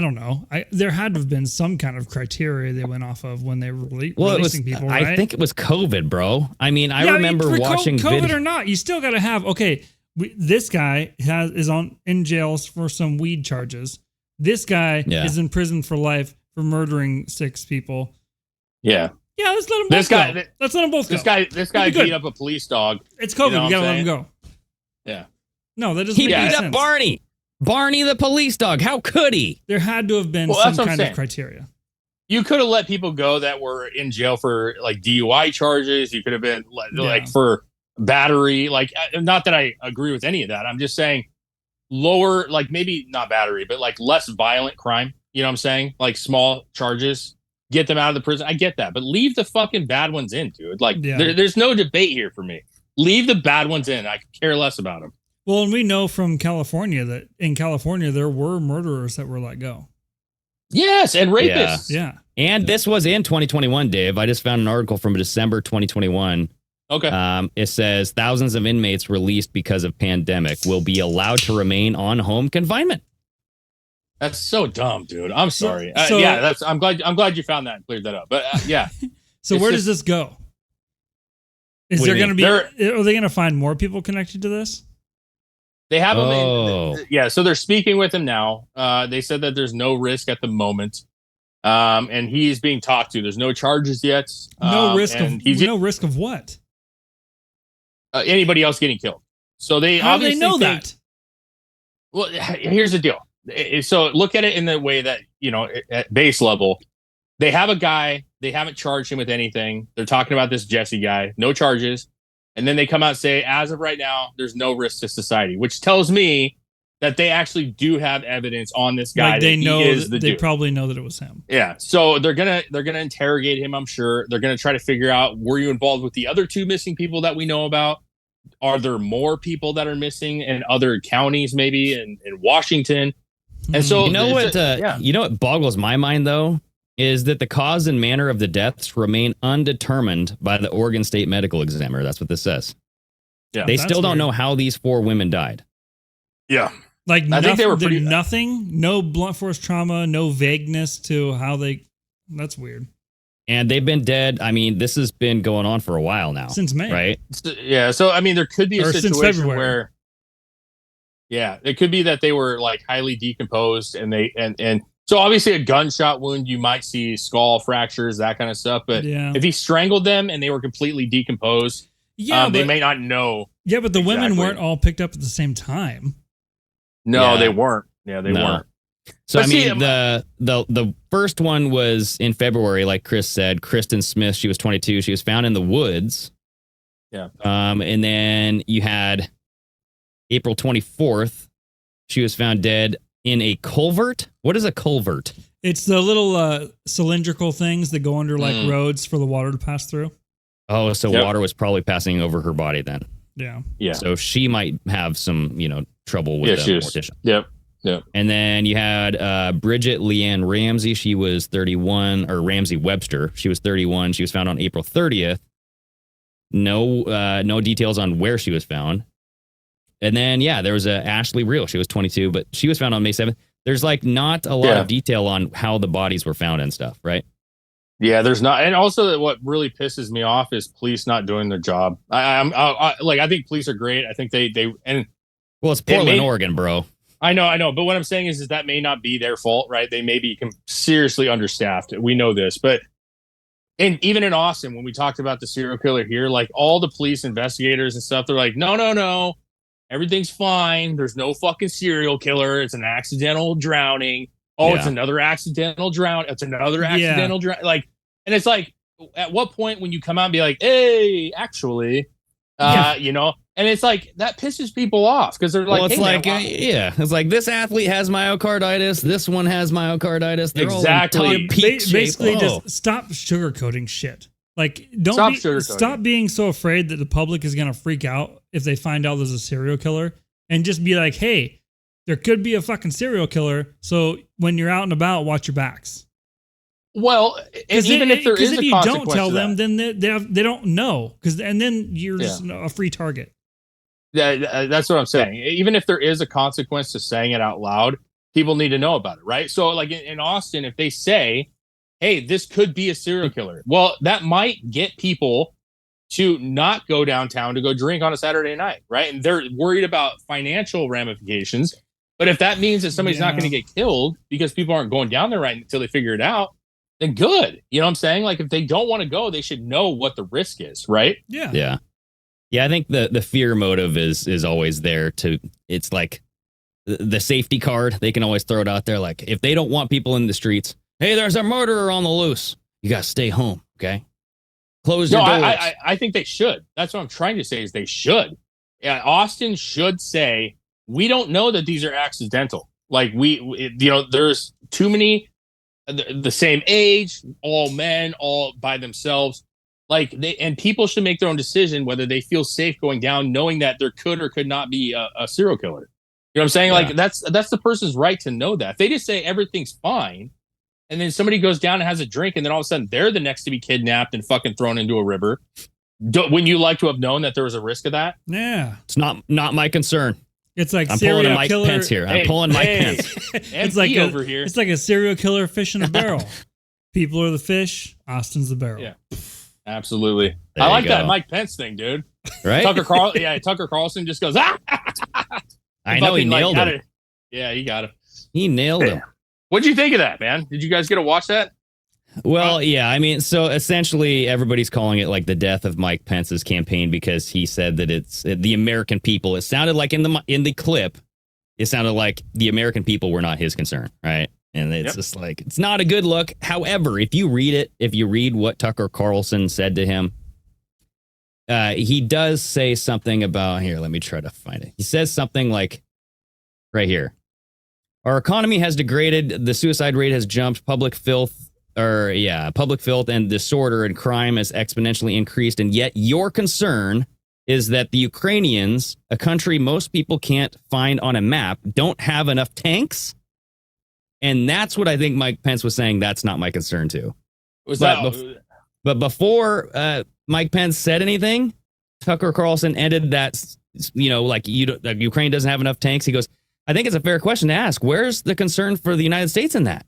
Speaker 5: don't know. There had to have been some kind of criteria they went off of when they were releasing people, right?
Speaker 3: I think it was COVID, bro. I mean, I remember watching
Speaker 5: COVID or not, you still got to have, okay, This guy is in jail for some weed charges. This guy is in prison for life for murdering 6 people.
Speaker 4: Yeah.
Speaker 5: Yeah, let's let him both go. Let's let them both go.
Speaker 4: This guy beat up a police dog.
Speaker 5: It's COVID. We gotta let him go.
Speaker 4: Yeah.
Speaker 5: No, that doesn't make any sense.
Speaker 3: He beat up Barney. Barney the police dog. How could he?
Speaker 5: There had to have been some kind of criteria.
Speaker 4: You could have let people go that were in jail for like DUI charges. You could have been like for battery. Like, not that I agree with any of that. I'm just saying lower, like maybe not battery, but like less violent crime. You know what I'm saying? Like small charges. Get them out of the prison. I get that, but leave the fucking bad ones in, dude. Like, there's no debate here for me. Leave the bad ones in. I could care less about them.
Speaker 5: Well, and we know from California that in California there were murderers that were let go.
Speaker 4: Yes, and rapists.
Speaker 5: Yeah.
Speaker 3: And this was in 2021, Dave. I just found an article from December 2021.
Speaker 4: Okay.
Speaker 3: It says thousands of inmates released because of pandemic will be allowed to remain on home confinement.
Speaker 4: That's so dumb, dude. I'm sorry.
Speaker 5: So,
Speaker 4: I'm glad you found that and cleared that up. But yeah.
Speaker 5: So where does this go? Is there going to be? Are they going to find more people connected to this?
Speaker 4: They have him. Yeah. So they're speaking with him now. They said that there's no risk at the moment, and he's being talked to. There's no charges yet.
Speaker 5: No risk of what?
Speaker 4: Anybody else getting killed. So they
Speaker 5: How do they know that?
Speaker 4: Well, here's the deal. So look at it in the way that, at base level, they have a guy, they haven't charged him with anything. They're talking about this Jesse guy, no charges. And then they come out and say, as of right now, there's no risk to society, which tells me that they actually do have evidence on this guy.
Speaker 5: Like they probably know that it was him.
Speaker 4: Yeah. So they're gonna interrogate him, I'm sure. They're gonna try to figure out, were you involved with the other 2 missing people that we know about? Are there more people that are missing in other counties, maybe in Washington? And so
Speaker 3: you know what boggles my mind, though, is that the cause and manner of the deaths remain undetermined by the Oregon State Medical Examiner. That's what this says.
Speaker 4: Yeah,
Speaker 3: they still don't know how these 4 women died.
Speaker 4: Yeah.
Speaker 5: Like
Speaker 4: I think they were pretty
Speaker 5: nothing, no blunt force trauma, no vagueness to how they. That's weird.
Speaker 3: And they've been dead. I mean, this has been going on for a while now.
Speaker 5: Since May.
Speaker 3: Right?
Speaker 4: Yeah. So, I mean, there could be a situation where. Yeah, it could be that they were like highly decomposed and so obviously a gunshot wound, you might see skull fractures, that kind of stuff. But if he strangled them and they were completely decomposed, they may not know.
Speaker 5: Yeah, but the women weren't all picked up at the same time.
Speaker 4: No, they weren't. Yeah, they weren't.
Speaker 3: So but the first one was in February, like Chris said. Kristen Smith, she was 22. She was found in the woods.
Speaker 4: Yeah.
Speaker 3: And then you had April 24th, she was found dead in a culvert. What is a culvert?
Speaker 5: It's the little cylindrical things that go under like roads for the water to pass through.
Speaker 3: Oh, so water was probably passing over her body then.
Speaker 5: Yeah.
Speaker 4: Yeah.
Speaker 3: So she might have some, trouble with the mortician.
Speaker 4: Yep. Yep.
Speaker 3: And then you had Bridget Leanne Ramsey. She was 31, or Ramsey Webster. She was 31. She was found on April 30th. No details on where she was found. And then, there was a Ashley Reel. She was 22, but she was found on May 7th. There's like not a lot of detail on how the bodies were found and stuff, right?
Speaker 4: Yeah, there's not. And also what really pisses me off is police not doing their job. I think police are great. I think
Speaker 3: well, it's Portland, Oregon, bro.
Speaker 4: I know. But what I'm saying is that may not be their fault, right? They may be seriously understaffed. We know this, but even in Austin, when we talked about the serial killer here, like all the police investigators and stuff, they're like, no. Everything's fine. There's no fucking serial killer. It's an accidental drowning. It's another accidental drown. It's another accidental drown. Like, and it's like, at what point when you come out and be like, hey, actually, and it's like, that pisses people off because they're like,
Speaker 3: well, it's it's like this athlete has myocarditis. This one has myocarditis. They're all
Speaker 5: basically just stop sugarcoating shit. Like, stop being so afraid that the public is going to freak out if they find out there's a serial killer, and just be like, hey, there could be a fucking serial killer. So when you're out and about, watch your backs.
Speaker 4: Well, even if there is a consequence, if you don't tell them,
Speaker 5: then they don't know, and then you're just a free target.
Speaker 4: Yeah, that's what I'm saying. Even if there is a consequence to saying it out loud, people need to know about it, right? So, like in Austin, if they say, hey, this could be a serial killer. Well, that might get people to not go downtown to go drink on a Saturday night, right? And they're worried about financial ramifications. But if that means that somebody's not going to get killed because people aren't going down there right until they figure it out, then good. You know what I'm saying? Like, if they don't want to go, they should know what the risk is, right?
Speaker 5: Yeah.
Speaker 3: Yeah. Yeah, I think the fear motive is always there to, it's like the safety card. They can always throw it out there. Like, if they don't want people in the streets, hey, there's a murderer on the loose. You got to stay home, okay? Close your doors.
Speaker 4: I think they should. That's what I'm trying to say is they should. Yeah, Austin should say, we don't know that these are accidental. Like, there's too many the same age, all men, all by themselves. Like, and people should make their own decision whether they feel safe going down, knowing that there could or could not be a serial killer. You know what I'm saying? Yeah. Like, that's the person's right to know that. If they just say everything's fine, and then somebody goes down and has a drink, and then all of a sudden they're the next to be kidnapped and fucking thrown into a river. Wouldn't you like to have known that there was a risk of that?
Speaker 5: Yeah.
Speaker 3: It's not my concern.
Speaker 5: It's like
Speaker 3: I'm
Speaker 5: serial
Speaker 3: pulling a Mike
Speaker 5: killer.
Speaker 3: Pence here. I'm pulling Mike Pence.
Speaker 5: It's like
Speaker 4: over here.
Speaker 5: It's like a serial killer fish in a barrel. People are the fish. Austin's the barrel.
Speaker 4: Yeah, absolutely.
Speaker 3: There
Speaker 4: I like
Speaker 3: you
Speaker 4: that
Speaker 3: go.
Speaker 4: Mike Pence thing, dude.
Speaker 3: Right?
Speaker 4: Tucker Carlson just goes, ah!
Speaker 3: I know he nailed him.
Speaker 4: Yeah, he got him.
Speaker 3: He nailed him.
Speaker 4: What'd you think of that, man? Did you guys get to watch that?
Speaker 3: Well, yeah, I mean, so essentially everybody's calling it like the death of Mike Pence's campaign because he said that it's the American people. It sounded like in the clip, it sounded like the American people were not his concern, right? And it's just like, it's not a good look. However, if you read what Tucker Carlson said to him, he does say something about, here, let me try to find it. He says something like, right here, our economy has degraded, the suicide rate has jumped, public filth and disorder and crime has exponentially increased, and yet your concern is that the Ukrainians, a country most people can't find on a map, don't have enough tanks. And that's what I think Mike Pence was saying. That's not my concern too. But before Mike Pence said anything, Tucker Carlson ended that, like Ukraine doesn't have enough tanks. He goes, I think it's a fair question to ask. Where's the concern for the United States in that?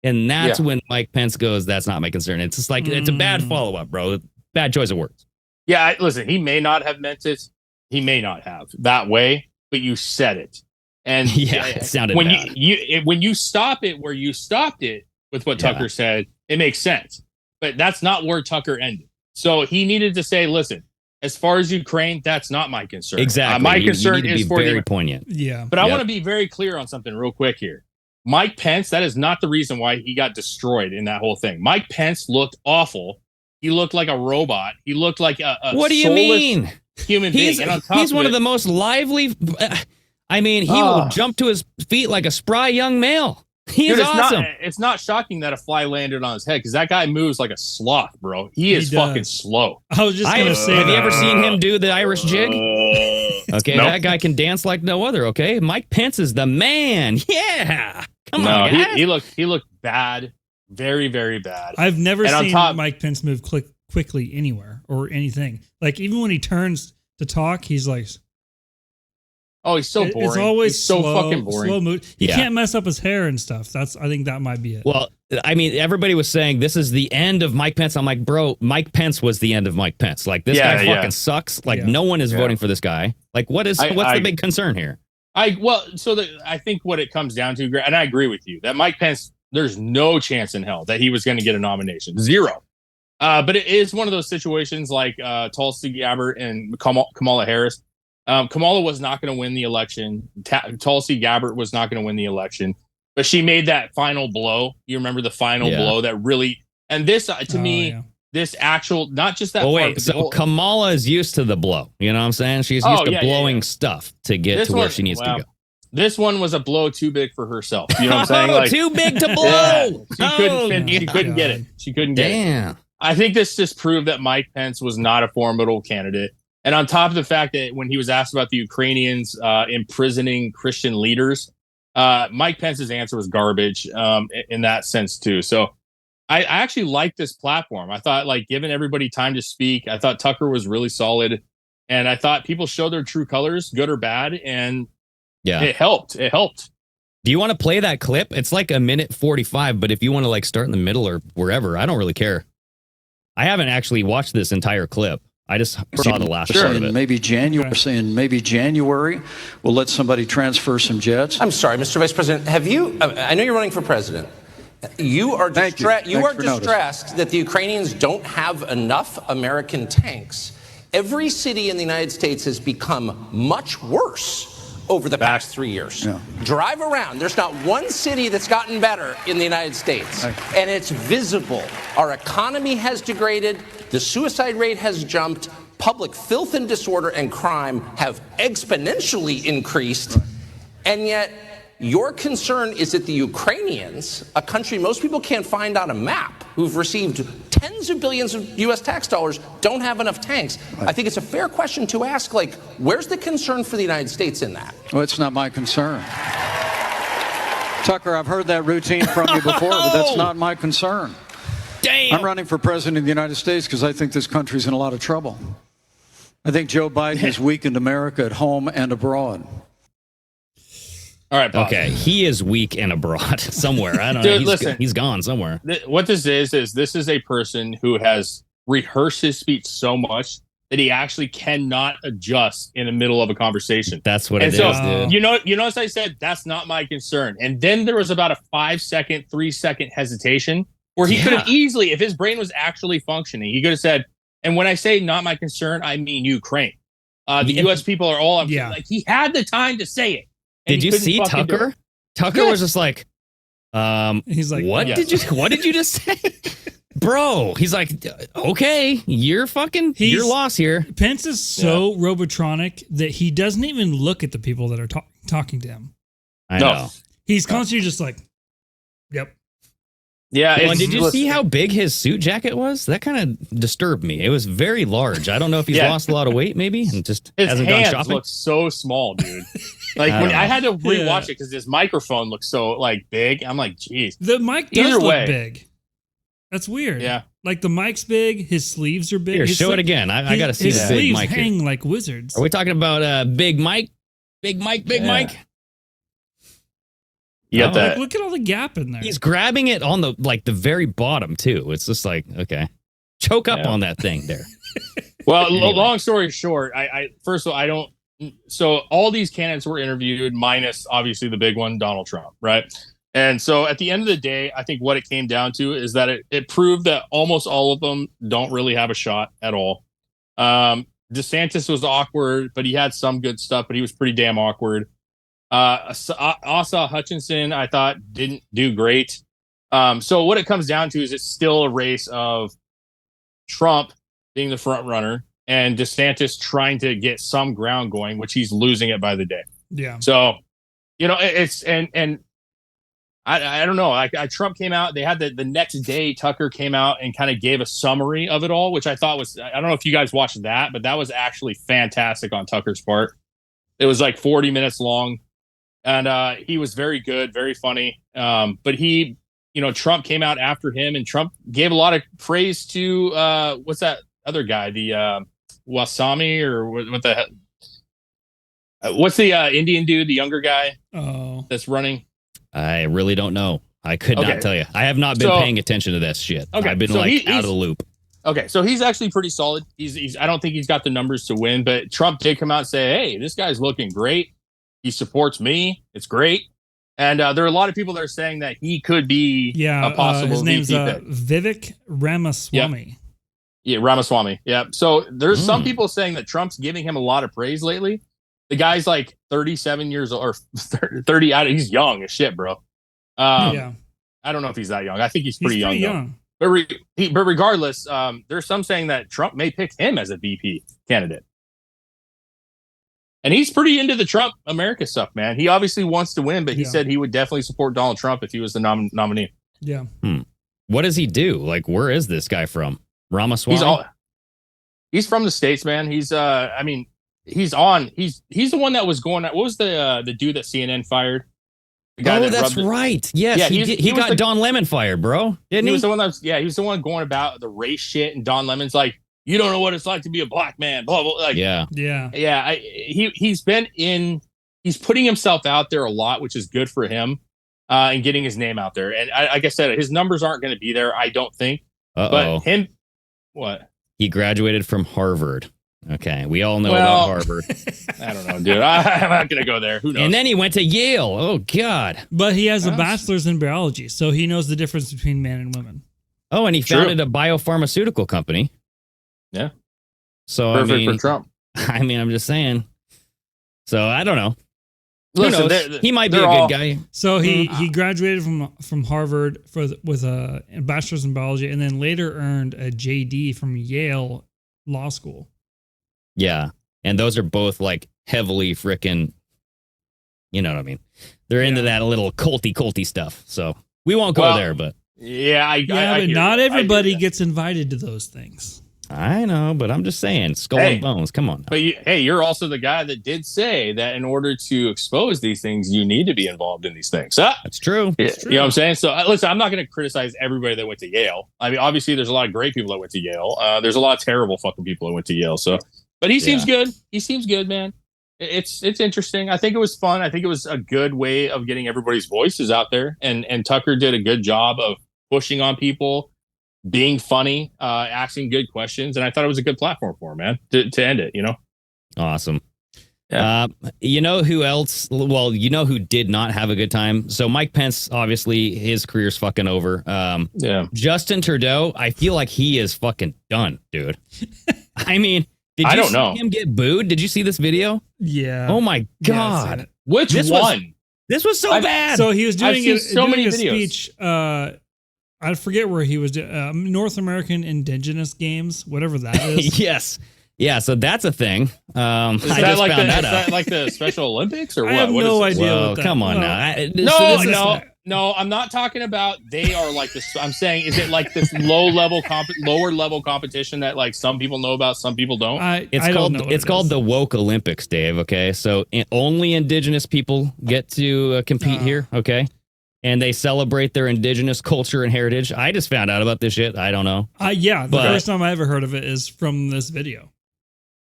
Speaker 3: And that's when Mike Pence goes, that's not my concern. It's just like, it's a bad follow-up, bro. Bad choice of words.
Speaker 4: Yeah, listen, he may not have meant it. He may not have that way, but you said it. And
Speaker 3: yeah, it sounded
Speaker 4: when
Speaker 3: bad.
Speaker 4: When you stop it where you stopped it with what Tucker said, it makes sense. But that's not where Tucker ended. So he needed to say, listen, as far as Ukraine, that's not my concern.
Speaker 3: Exactly.
Speaker 4: My concern is for
Speaker 3: very poignant.
Speaker 5: Yeah.
Speaker 4: But I want to be very clear on something real quick here. Mike Pence, that is not the reason why he got destroyed in that whole thing. Mike Pence looked awful. He looked like a robot. He looked like a
Speaker 3: what do you mean?
Speaker 4: Human being. And on top
Speaker 3: he's one of the most lively. He will jump to his feet like a spry young male. He's awesome.
Speaker 4: It's not shocking that a fly landed on his head because that guy moves like a sloth, bro. He is fucking slow.
Speaker 5: I was just going to say,
Speaker 3: have you ever seen him do the Irish jig? Okay, that guy can dance like no other. Okay, Mike Pence is the man. Yeah, come on, guys.
Speaker 4: He looked bad, very, very bad.
Speaker 5: I've never seen Mike Pence move quickly anywhere or anything. Like even when he turns to talk, he's like,
Speaker 4: oh, he's so boring.
Speaker 5: It's always
Speaker 4: he's so fucking boring.
Speaker 5: Slow mood. He can't mess up his hair and stuff. I think that might be it.
Speaker 3: Well, I mean, everybody was saying this is the end of Mike Pence. I'm like, bro, Mike Pence was the end of Mike Pence. Like this guy fucking sucks. Like no one is voting for this guy. Like what's the big concern here? I
Speaker 4: think what it comes down to, and I agree with you, that Mike Pence, there's no chance in hell that he was going to get a nomination. Zero. But it is one of those situations like Tulsi Gabbard and Kamala Harris. Kamala was not going to win the election. Tulsi Gabbard was not going to win the election. But she made that final blow. You remember the final blow that really... And this, this actual... Not just that part.
Speaker 3: So Kamala is used to the blow. You know what I'm saying? She's used to blowing stuff to get to where she needs to go.
Speaker 4: This one was a blow too big for herself. You know what I'm saying? Like,
Speaker 3: too big to blow!
Speaker 4: She couldn't get it. She couldn't get it. I think this just proved that Mike Pence was not a formidable candidate. And on top of the fact that when he was asked about the Ukrainians imprisoning Christian leaders, Mike Pence's answer was garbage in that sense too. So I actually like this platform. I thought, like, giving everybody time to speak, I thought Tucker was really solid. And I thought people showed their true colors, good or bad. And it helped. It helped.
Speaker 3: Do you want to play that clip? It's like 1:45, but if you want to like start in the middle or wherever, I don't really care. I haven't actually watched this entire clip. I just saw the last part of it.
Speaker 7: Maybe January. Saying maybe January we'll let somebody transfer some jets.
Speaker 8: I'm sorry, Mr. Vice President. Have you? I know you're running for president. You are distressed that the Ukrainians don't have enough American tanks. Every city in the United States has become much worse over the past 3 years.
Speaker 7: Yeah.
Speaker 8: Drive around. There's not one city that's gotten better in the United States. And it's visible. Our economy has degraded. The suicide rate has jumped. Public filth and disorder and crime have exponentially increased. And yet, your concern is that the Ukrainians, a country most people can't find on a map, who've received tens of billions of U.S. tax dollars, don't have enough tanks. I think it's a fair question to ask, like, where's the concern for the United States in that?
Speaker 7: Well, it's not my concern. Tucker, I've heard that routine from you before, but that's not my concern.
Speaker 3: Damn.
Speaker 7: I'm running for president of the United States because I think this country's in a lot of trouble. I think Joe Biden has weakened America at home and abroad.
Speaker 4: All right, pause.
Speaker 3: Okay, he is weak and abroad somewhere. I don't
Speaker 4: Dude,
Speaker 3: know.
Speaker 4: listen.
Speaker 3: He's gone somewhere.
Speaker 4: What this is this is a person who has rehearsed his speech so much that he actually cannot adjust in the middle of a conversation.
Speaker 3: That's what
Speaker 4: And
Speaker 3: it
Speaker 4: so,
Speaker 3: is, dude.
Speaker 4: you know, as I said, that's not my concern. And then there was about a 5-second, 3-second hesitation where he could have easily, if his brain was actually functioning, he could have said, and when I say not my concern, I mean Ukraine. The U.S. people are all, like, he had the time to say it.
Speaker 3: Did you see Tucker? Tucker was just like,
Speaker 5: he's like,
Speaker 3: what did you just say? Bro, he's like, okay, you're lost here.
Speaker 5: Pence is so robotronic that he doesn't even look at the people that are talking to him.
Speaker 3: I know.
Speaker 5: He's constantly just like, yep.
Speaker 4: Yeah.
Speaker 3: Well, did you see how big his suit jacket was? That kind of disturbed me. It was very large. I don't know if he's lost a lot of weight, maybe, and just
Speaker 4: his
Speaker 3: hasn't gone
Speaker 4: hands
Speaker 3: shopping.
Speaker 4: look so small, dude. Like when I had to rewatch it because his microphone looks so like big. I'm like, geez.
Speaker 5: The mic does look big. That's weird.
Speaker 4: Yeah.
Speaker 5: Like the mic's big. His sleeves are big.
Speaker 3: Here, show it again. I got to see the big
Speaker 5: sleeves
Speaker 3: mic.
Speaker 5: hang like wizards.
Speaker 3: Are we talking about Big Mike? Big Mike?
Speaker 4: You got that?
Speaker 5: Look at all the gap in there.
Speaker 3: He's grabbing it on the very bottom too. It's just like, okay, choke up on that thing there.
Speaker 4: Well, anyway. Long story short, I first of all, I don't. So all these candidates were interviewed, minus obviously the big one, Donald Trump, right? And so at the end of the day, I think what it came down to is that it proved that almost all of them don't really have a shot at all. DeSantis was awkward, but he had some good stuff, but he was pretty damn awkward. Asa Hutchinson, I thought, didn't do great. So what it comes down to is it's still a race of Trump being the front runner and DeSantis trying to get some ground going, which he's losing it by the day.
Speaker 5: Yeah.
Speaker 4: So, it's and I don't know. Trump came out. They had the next day. Tucker came out and kind of gave a summary of it all, which I thought was. I don't know if you guys watched that, but that was actually fantastic on Tucker's part. It was like 40 minutes long. And he was very good, very funny. But he, Trump came out after him, and Trump gave a lot of praise to what's that other guy, the Wasami, or what the heck? What's the Indian dude, the younger guy that's running? I
Speaker 3: really don't know. I could not tell you. I have not been paying attention to this shit. Okay, I've been out of the loop.
Speaker 4: Okay, so he's actually pretty solid. He's I don't think he's got the numbers to win, but Trump did come out and say, "Hey, this guy's looking great. He supports me. It's great." And there are a lot of people that are saying that he could be a possible
Speaker 5: his name's
Speaker 4: VP pick.
Speaker 5: Vivek Ramaswamy.
Speaker 4: Yeah, Ramaswamy. Yeah. So there's some people saying that Trump's giving him a lot of praise lately. The guy's like 37 years old, or 30. He's young as shit, bro. I don't know if he's that young. I think he's pretty young. But regardless, there's some saying that Trump may pick him as a VP candidate. And he's pretty into the Trump America stuff, man. He obviously wants to win, but he said he would definitely support Donald Trump if he was the nominee.
Speaker 5: Yeah.
Speaker 3: What does he do? Like, where is this guy from? Ramaswamy?
Speaker 4: He's from the States, man. He's he's the one that was going. What was the dude that CNN fired? The guy
Speaker 3: that's right. Yes, he got Don Lemon fired, bro. Didn't he?
Speaker 4: He was the one he was the one going about the race shit, and Don Lemon's like, you don't know what it's like to be a black man. Blah blah. Like,
Speaker 5: yeah.
Speaker 4: He's putting himself out there a lot, which is good for him, and getting his name out there. And like I said, his numbers aren't going to be there, I don't think.
Speaker 3: Uh-oh.
Speaker 4: But him, what?
Speaker 3: He graduated from Harvard. Okay, we all know about Harvard.
Speaker 4: I don't know, dude. I'm not gonna go there. Who knows?
Speaker 3: And then he went to Yale. Oh God!
Speaker 5: But he has a bachelor's in biology, so he knows the difference between man and women.
Speaker 3: Oh, and he founded a biopharmaceutical company.
Speaker 4: Yeah.
Speaker 3: So
Speaker 4: perfect for Trump.
Speaker 3: I mean, I'm just saying. So I don't know.
Speaker 4: Listen,
Speaker 3: Who knows? He might be a good guy.
Speaker 5: So he graduated from Harvard with a bachelor's in biology, and then later earned a JD from Yale Law School.
Speaker 3: Yeah, and those are both like heavily frickin', you know what I mean? They're into that little culty stuff. So we won't go there, but
Speaker 5: but not everybody gets invited to those things.
Speaker 3: I know, but I'm just saying, skull and bones. Come on.
Speaker 4: But you're also the guy that did say that in order to expose these things, you need to be involved in these things.
Speaker 3: That's true.
Speaker 4: You know what I'm saying? So listen, I'm not going to criticize everybody that went to Yale. I mean, obviously, there's a lot of great people that went to Yale. There's a lot of terrible fucking people that went to Yale. So, but he seems good. He seems good, man. It's interesting. I think it was fun. I think it was a good way of getting everybody's voices out there. And Tucker did a good job of pushing on people, being funny, asking good questions. And I thought it was a good platform for him, man, to end it, you know?
Speaker 3: Awesome. Yeah. You know who else? Well, you know who did not have a good time? So Mike Pence, obviously, his career's fucking over. Justin Trudeau, I feel like he is fucking done, dude. I mean, did you see him get booed? Did you see this video?
Speaker 5: Yeah.
Speaker 3: Oh my God.
Speaker 4: Which one?
Speaker 3: This was so bad.
Speaker 5: So he was doing a
Speaker 4: videos.
Speaker 5: speech. I forget where he was. North American Indigenous Games, whatever that is.
Speaker 3: Yes. Yeah, so that's a thing.
Speaker 4: Is that like the Special Olympics or what?
Speaker 5: I have no idea.
Speaker 3: Well, come on
Speaker 4: now. No, I'm not talking about they are like this. I'm saying, is it like this lower level competition that like some people know about, some people don't?
Speaker 3: It's called the Woke Olympics, Dave. Okay, so only Indigenous people get to compete here. Okay. And they celebrate their indigenous culture and heritage. I just found out about this shit. I don't know.
Speaker 5: The first time I ever heard of it is from this video.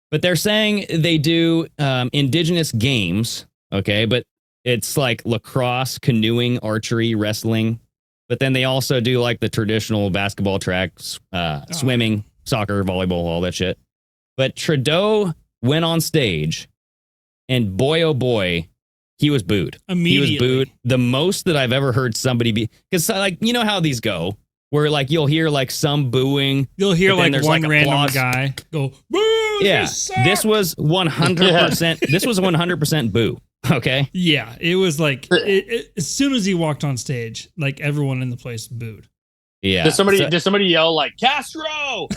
Speaker 3: But they're saying they do indigenous games, okay? But it's like lacrosse, canoeing, archery, wrestling. But then they also do like the traditional basketball tracks, swimming, soccer, volleyball, all that shit. But Trudeau went on stage, and boy, oh boy, he was booed.
Speaker 5: Immediately.
Speaker 3: He was booed. The most that I've ever heard somebody be, because like, you know how these go, where like you'll hear like some booing.
Speaker 5: You'll hear like one random guy go, boo!
Speaker 3: Yeah, this was 100%. This was 100% boo. Okay.
Speaker 5: Yeah, it was like as soon as he walked on stage, like everyone in the place booed.
Speaker 3: Yeah.
Speaker 4: Did somebody yell like Castro?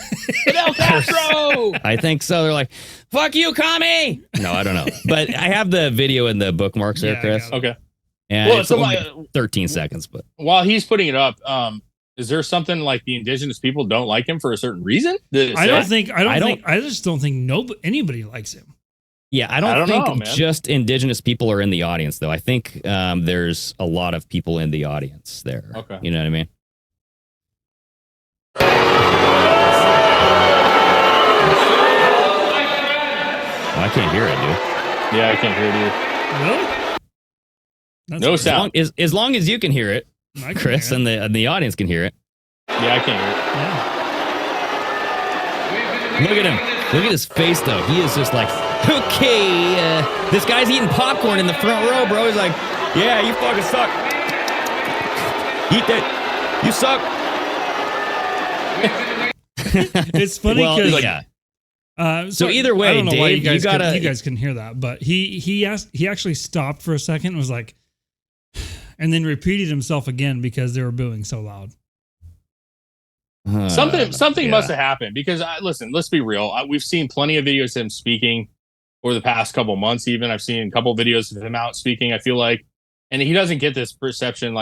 Speaker 4: Fidel Castro?
Speaker 3: I think so. They're like, "Fuck you, commie!" No, I don't know, but I have the video in the bookmarks there, Chris.
Speaker 4: Okay.
Speaker 3: And it's only 13 seconds, but
Speaker 4: while he's putting it up, is there something like the indigenous people don't like him for a certain reason?
Speaker 5: I just don't think anybody likes him.
Speaker 3: Yeah, I don't think just indigenous people are in the audience, though. I think there's a lot of people in the audience there.
Speaker 4: Okay.
Speaker 3: You know what I mean? Oh, I can't hear it, dude.
Speaker 4: Yeah, I can't hear it either.
Speaker 5: Really?
Speaker 4: No sound.
Speaker 3: As long as you can hear it, Chris, and the audience can hear it.
Speaker 4: Yeah, I can't hear it.
Speaker 3: Look at him. Look at his face, though. He is just like, okay, this guy's eating popcorn in the front row, bro. He's like, yeah, you fucking suck. Eat that. You suck.
Speaker 5: It's funny because
Speaker 3: so either way,
Speaker 5: I don't know
Speaker 3: Dave,
Speaker 5: why you
Speaker 3: guys,
Speaker 5: guys can hear that, but he actually stopped for a second and was like, and then repeated himself again because they were booing so loud.
Speaker 4: Something must have happened because listen, let's be real. We've seen plenty of videos of him speaking over the past couple months. Even I've seen a couple of videos of him out speaking. I feel like, and he doesn't get this perception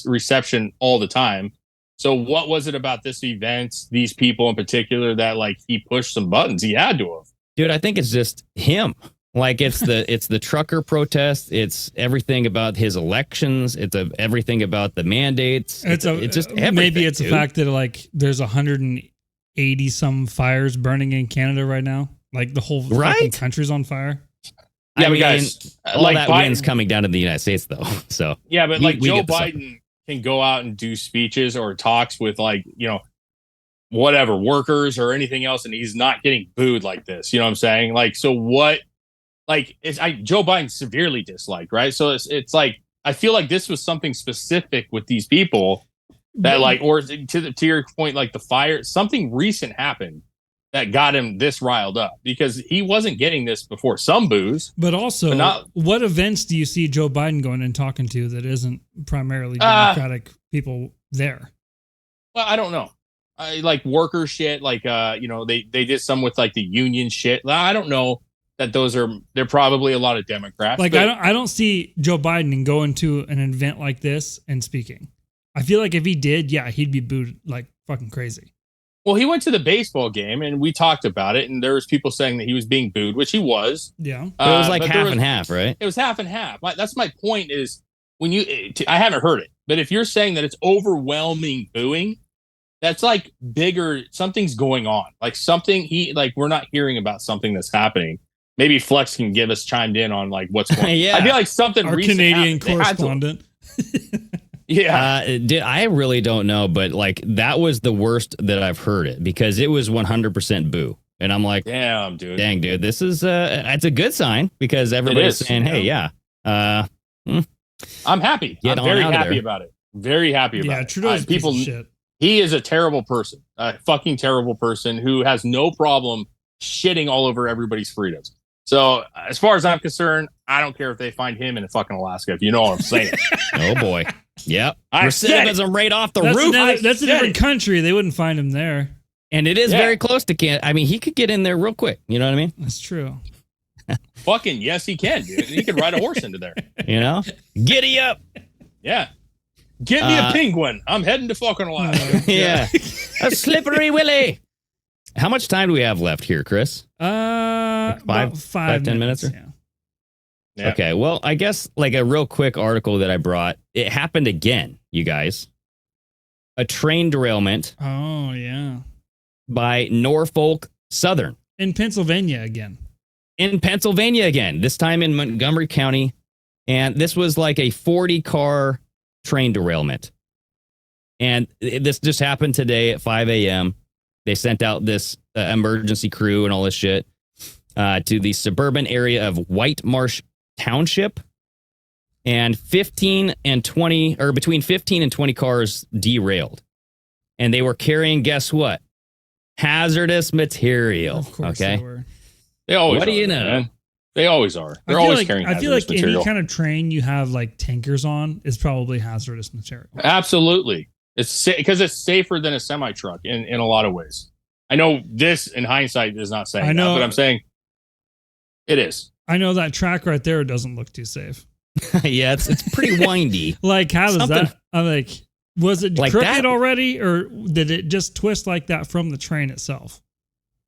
Speaker 4: reception all the time. So what was it about this event, these people in particular, that like he pushed some buttons? He had to have.
Speaker 3: Dude, I think it's just him. Like it's the trucker protest. It's everything about his elections. It's everything about the mandates. It's just everything.
Speaker 5: Maybe it's the fact that like there's 180 some fires burning in Canada right now. Like the whole fucking country's on fire.
Speaker 4: Yeah,
Speaker 3: I mean,
Speaker 4: guys,
Speaker 3: all like that wind's coming down to the United States, though. So
Speaker 4: yeah, but like Joe Biden can go out and do speeches or talks with like, you know, whatever workers or anything else, and he's not getting booed like this. You know what I'm saying? Like, so what? Like, Joe Biden severely disliked, right? So it's like I feel like this was something specific with these people that, like, or to your point, like the fire, something recent happened that got him this riled up because he wasn't getting this before. Some booze,
Speaker 5: but also, what events do you see Joe Biden going and talking to that isn't primarily Democratic people there?
Speaker 4: Well, I don't know. Like worker shit, like they did some with like the union shit. I don't know that they're probably a lot of Democrats.
Speaker 5: Like I don't see Joe Biden going to an event like this and speaking. I feel like if he did, yeah, he'd be booed like fucking crazy.
Speaker 4: Well, he went to the baseball game and we talked about it, and there was people saying that he was being booed, which he was.
Speaker 5: Yeah,
Speaker 3: it was like half and half, right?
Speaker 4: It was half and half. That's my point. Is when I haven't heard it, but if you're saying that it's overwhelming booing, that's like bigger. Something's going on. Like something we're not hearing about something that's happening. Maybe Flex can give us chimed in on like what's going on.
Speaker 3: Yeah.
Speaker 4: I feel like something
Speaker 5: our
Speaker 4: recent
Speaker 5: Canadian
Speaker 4: happened.
Speaker 5: correspondent.
Speaker 4: Yeah.
Speaker 3: I really don't know, but like that was the worst that I've heard it because it was 100% boo. And I'm like,
Speaker 4: damn, dude.
Speaker 3: Dang, dude, this is it's a good sign because everybody's saying, hey, yeah.
Speaker 4: I'm happy. I'm very happy about it. Very happy about it.
Speaker 5: Yeah, Trudeau's people shit.
Speaker 4: He is a terrible person, a fucking terrible person who has no problem shitting all over everybody's freedoms. So as far as I'm concerned, I don't care if they find him in fucking Alaska, if you know what I'm saying.
Speaker 3: Oh boy. Yep. Recidivism rate off the roof.
Speaker 5: That's a different country. They wouldn't find him there.
Speaker 3: And it is very close to Canada. I mean, he could get in there real quick. You know what I mean?
Speaker 5: That's true.
Speaker 4: Fucking yes, he can, dude. He could ride a horse into there.
Speaker 3: You know? Giddy up.
Speaker 4: Yeah. Give me a penguin. I'm heading to fucking Alaska.
Speaker 3: Yeah. A slippery willy. How much time do we have left here, Chris?
Speaker 5: Like 10
Speaker 3: minutes?
Speaker 4: Yeah.
Speaker 3: Okay, well, I guess like a real quick article that I brought, it happened again, you guys. A train derailment.
Speaker 5: Oh, yeah.
Speaker 3: By Norfolk Southern.
Speaker 5: In Pennsylvania again.
Speaker 3: This time in Montgomery County. And this was like a 40-car train derailment. And this just happened today at 5 a.m. They sent out this emergency crew and all this shit to the suburban area of White Marsh Township. And between 15 and 20 cars derailed. And they were carrying, guess what? Hazardous material.
Speaker 5: Of course
Speaker 3: okay.
Speaker 5: They were.
Speaker 4: They always
Speaker 3: what
Speaker 4: are,
Speaker 3: do you know?
Speaker 4: Man. They always are. They're always carrying hazardous material. I feel like
Speaker 5: any kind of train you have like tankers on is probably hazardous material.
Speaker 4: Absolutely. It's because it's safer than a semi truck in a lot of ways. I know this in hindsight is not saying that, but I'm saying it is.
Speaker 5: I know that track right there doesn't look too safe.
Speaker 3: Yeah, it's pretty windy.
Speaker 5: Like, how does that? I'm like, was it like crooked that already, or did it just twist like that from the train itself?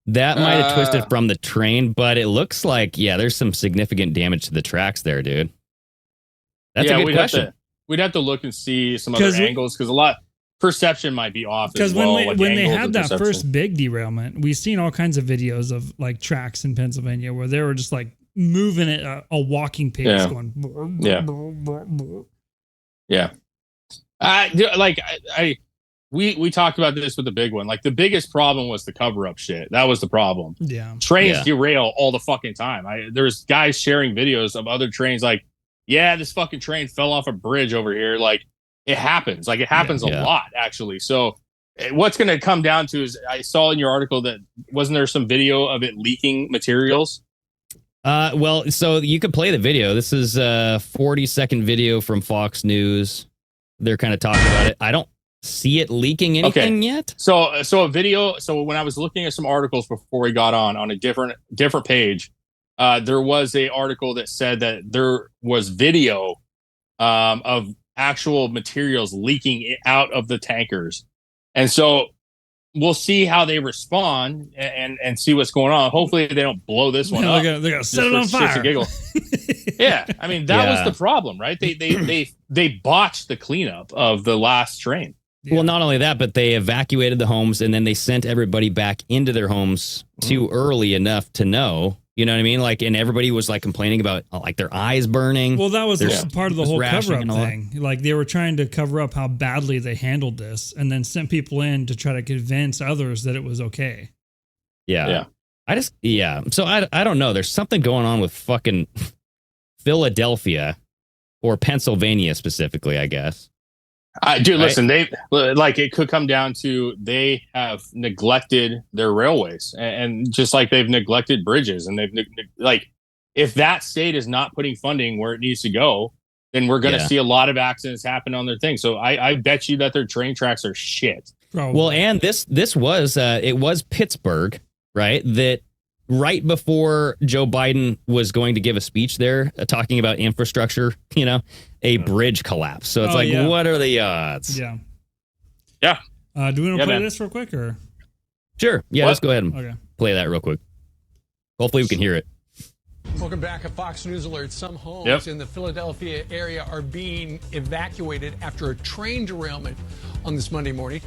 Speaker 3: That might have twisted from the train, but it looks like, there's some significant damage to the tracks there, dude. That's a good question.
Speaker 4: We'd have to look and see some other angles because a lot perception might be off.
Speaker 5: Because when they had that first big derailment, we've seen all kinds of videos of like tracks in Pennsylvania where they were just like moving at a walking pace, going.
Speaker 4: Yeah. We talked about this with the big one. Like the biggest problem was the cover up shit. That was the problem.
Speaker 5: Yeah.
Speaker 4: Trains derail all the fucking time. There's guys sharing videos of other trains like, this fucking train fell off a bridge over here. Like it happens. Like it happens a lot actually. So what's going to come down to is I saw in your article that wasn't there some video of it leaking materials?
Speaker 3: Well, so you could play the video. This is a 40-second video from Fox News. They're kind of talking about it. I don't see it leaking anything yet.
Speaker 4: So a video. So when I was looking at some articles before we got on a different page, there was a article that said that there was video of actual materials leaking out of the tankers, and so we'll see how they respond and see what's going on. Hopefully they don't blow this one up.
Speaker 5: They're gonna set it on fire.
Speaker 4: Yeah, I mean that was the problem, right? They botched the cleanup of the last train.
Speaker 3: Well, not only that, but they evacuated the homes and then they sent everybody back into their homes too early enough to know You know what I mean? Like, and everybody was like complaining about like their eyes burning.
Speaker 5: Well, that was
Speaker 3: There's
Speaker 5: part of the whole
Speaker 3: rashing
Speaker 5: cover-up
Speaker 3: and all that.
Speaker 5: thing. Like they were trying to cover up how badly they handled this, and then sent people in to try to convince others that it was okay.
Speaker 3: Yeah. So I don't know. There's something going on with fucking Philadelphia or Pennsylvania specifically, I guess.
Speaker 4: Dude, listen, it could come down to they have neglected their railways, and just like they've neglected bridges, and they've if that state is not putting funding where it needs to go, then we're going to see a lot of accidents happen on their thing. So I bet you that their train tracks are shit.
Speaker 5: Probably.
Speaker 3: Well, and this was it was Pittsburgh, right? That right before Joe Biden was going to give a speech there talking about infrastructure, a bridge collapse. So it's what are the odds?
Speaker 5: Yeah.
Speaker 4: Yeah.
Speaker 5: Do we want to play this real quick or?
Speaker 3: Sure. Yeah, let's go ahead and
Speaker 5: Okay.
Speaker 3: play that real quick. Hopefully we can hear it.
Speaker 9: Welcome back. A Fox News alert. Some homes in the Philadelphia area are being evacuated after a train derailment on this Monday morning.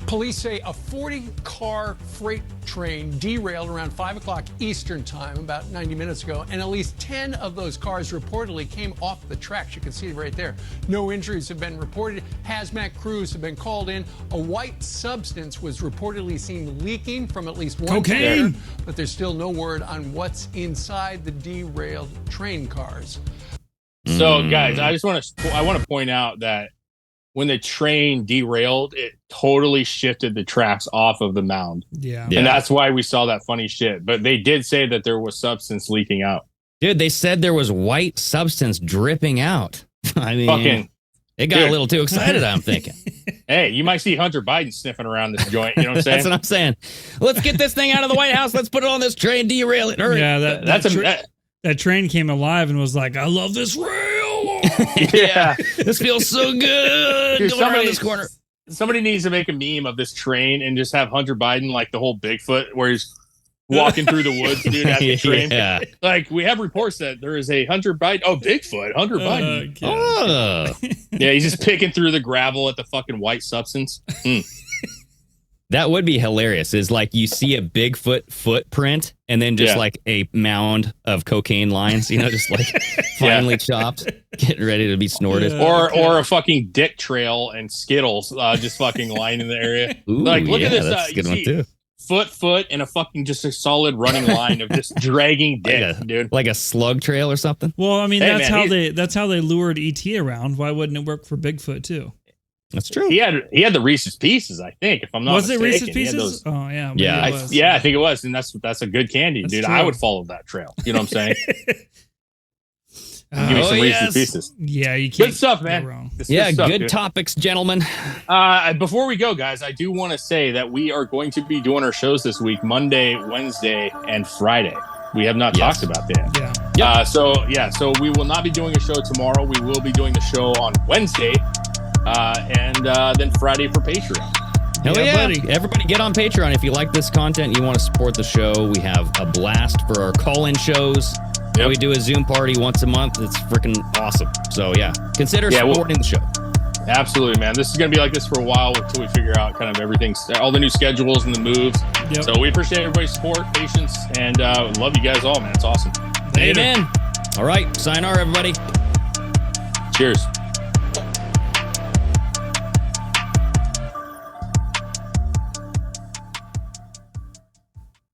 Speaker 9: Police say a 40-car freight train derailed around 5 o'clock Eastern time about 90 minutes ago, and at least 10 of those cars reportedly came off the tracks. You can see it right there. No injuries have been reported. Hazmat crews have been called in. A white substance was reportedly seen leaking from at least one
Speaker 5: Cocaine.
Speaker 9: container, but there's still no word on what's inside the derailed train cars.
Speaker 4: So, guys, I want to point out that when the train derailed, it totally shifted the tracks off of the mound.
Speaker 5: Yeah.
Speaker 4: And that's why we saw that funny shit. But they did say that there was substance leaking out.
Speaker 3: Dude, they said there was white substance dripping out. I mean, it got a little too excited, I'm thinking.
Speaker 4: Hey, you might see Hunter Biden sniffing around this joint. You know what I'm saying?
Speaker 3: That's what I'm saying. Let's get this thing out of the White House. Let's put it on this train, derail it. Hurry.
Speaker 5: Yeah, that train came alive and was like, I love this rail.
Speaker 4: Yeah.
Speaker 3: This feels so good.
Speaker 4: Dude,
Speaker 3: Going around this corner.
Speaker 4: Somebody needs to make a meme of this train and just have Hunter Biden like the whole Bigfoot where he's walking through the woods, dude, at the train.
Speaker 3: Yeah.
Speaker 4: Like, we have reports that there is a Hunter Biden. Oh, Bigfoot. Hunter Biden.
Speaker 3: Oh.
Speaker 4: Yeah, he's just picking through the gravel at the fucking white substance.
Speaker 3: That would be hilarious. Is like you see a Bigfoot footprint and then just like a mound of cocaine lines, just like finely chopped, getting ready to be snorted.
Speaker 4: Or a fucking dick trail and Skittles just fucking lying in the area.
Speaker 3: Ooh,
Speaker 4: like, look at this.
Speaker 3: That's a good one too.
Speaker 4: Foot, and a fucking just a solid running line of just dragging dick, dude.
Speaker 3: Like a slug trail or something.
Speaker 5: Well, I mean, that's how they lured ET around. Why wouldn't it work for Bigfoot too?
Speaker 3: That's true.
Speaker 4: He had the Reese's Pieces, I think, if I'm not mistaken.
Speaker 5: Was it Reese's Pieces?
Speaker 4: Oh
Speaker 5: yeah,
Speaker 4: I think it was, and that's a good candy,
Speaker 5: That's
Speaker 4: dude.
Speaker 5: true.
Speaker 4: I would follow that trail. You know what I'm saying? Give me some Reese's Pieces.
Speaker 5: Yeah, you can't.
Speaker 4: Good stuff,
Speaker 5: go
Speaker 4: man.
Speaker 5: wrong.
Speaker 3: Good topics, gentlemen.
Speaker 4: Before we go, guys, I do want to say that we are going to be doing our shows this week, Monday, Wednesday, and Friday. We have not talked about that.
Speaker 5: Yeah.
Speaker 4: So we will not be doing a show tomorrow. We will be doing the show on Wednesday, and then Friday for Patreon.
Speaker 3: Hell yeah,
Speaker 5: buddy.
Speaker 3: Everybody get on Patreon. If you like this content, you want to support the show, we have a blast for our call-in shows.
Speaker 4: Yep.
Speaker 3: We do a Zoom party once a month. It's freaking awesome. So yeah, consider supporting the show.
Speaker 4: Absolutely, man. This is going to be like this for a while until we figure out kind of everything, all the new schedules and the moves.
Speaker 5: Yep.
Speaker 4: So we appreciate everybody's support, patience, and love you guys all, man. It's awesome.
Speaker 3: Amen. All right, sayonara, everybody.
Speaker 4: Cheers.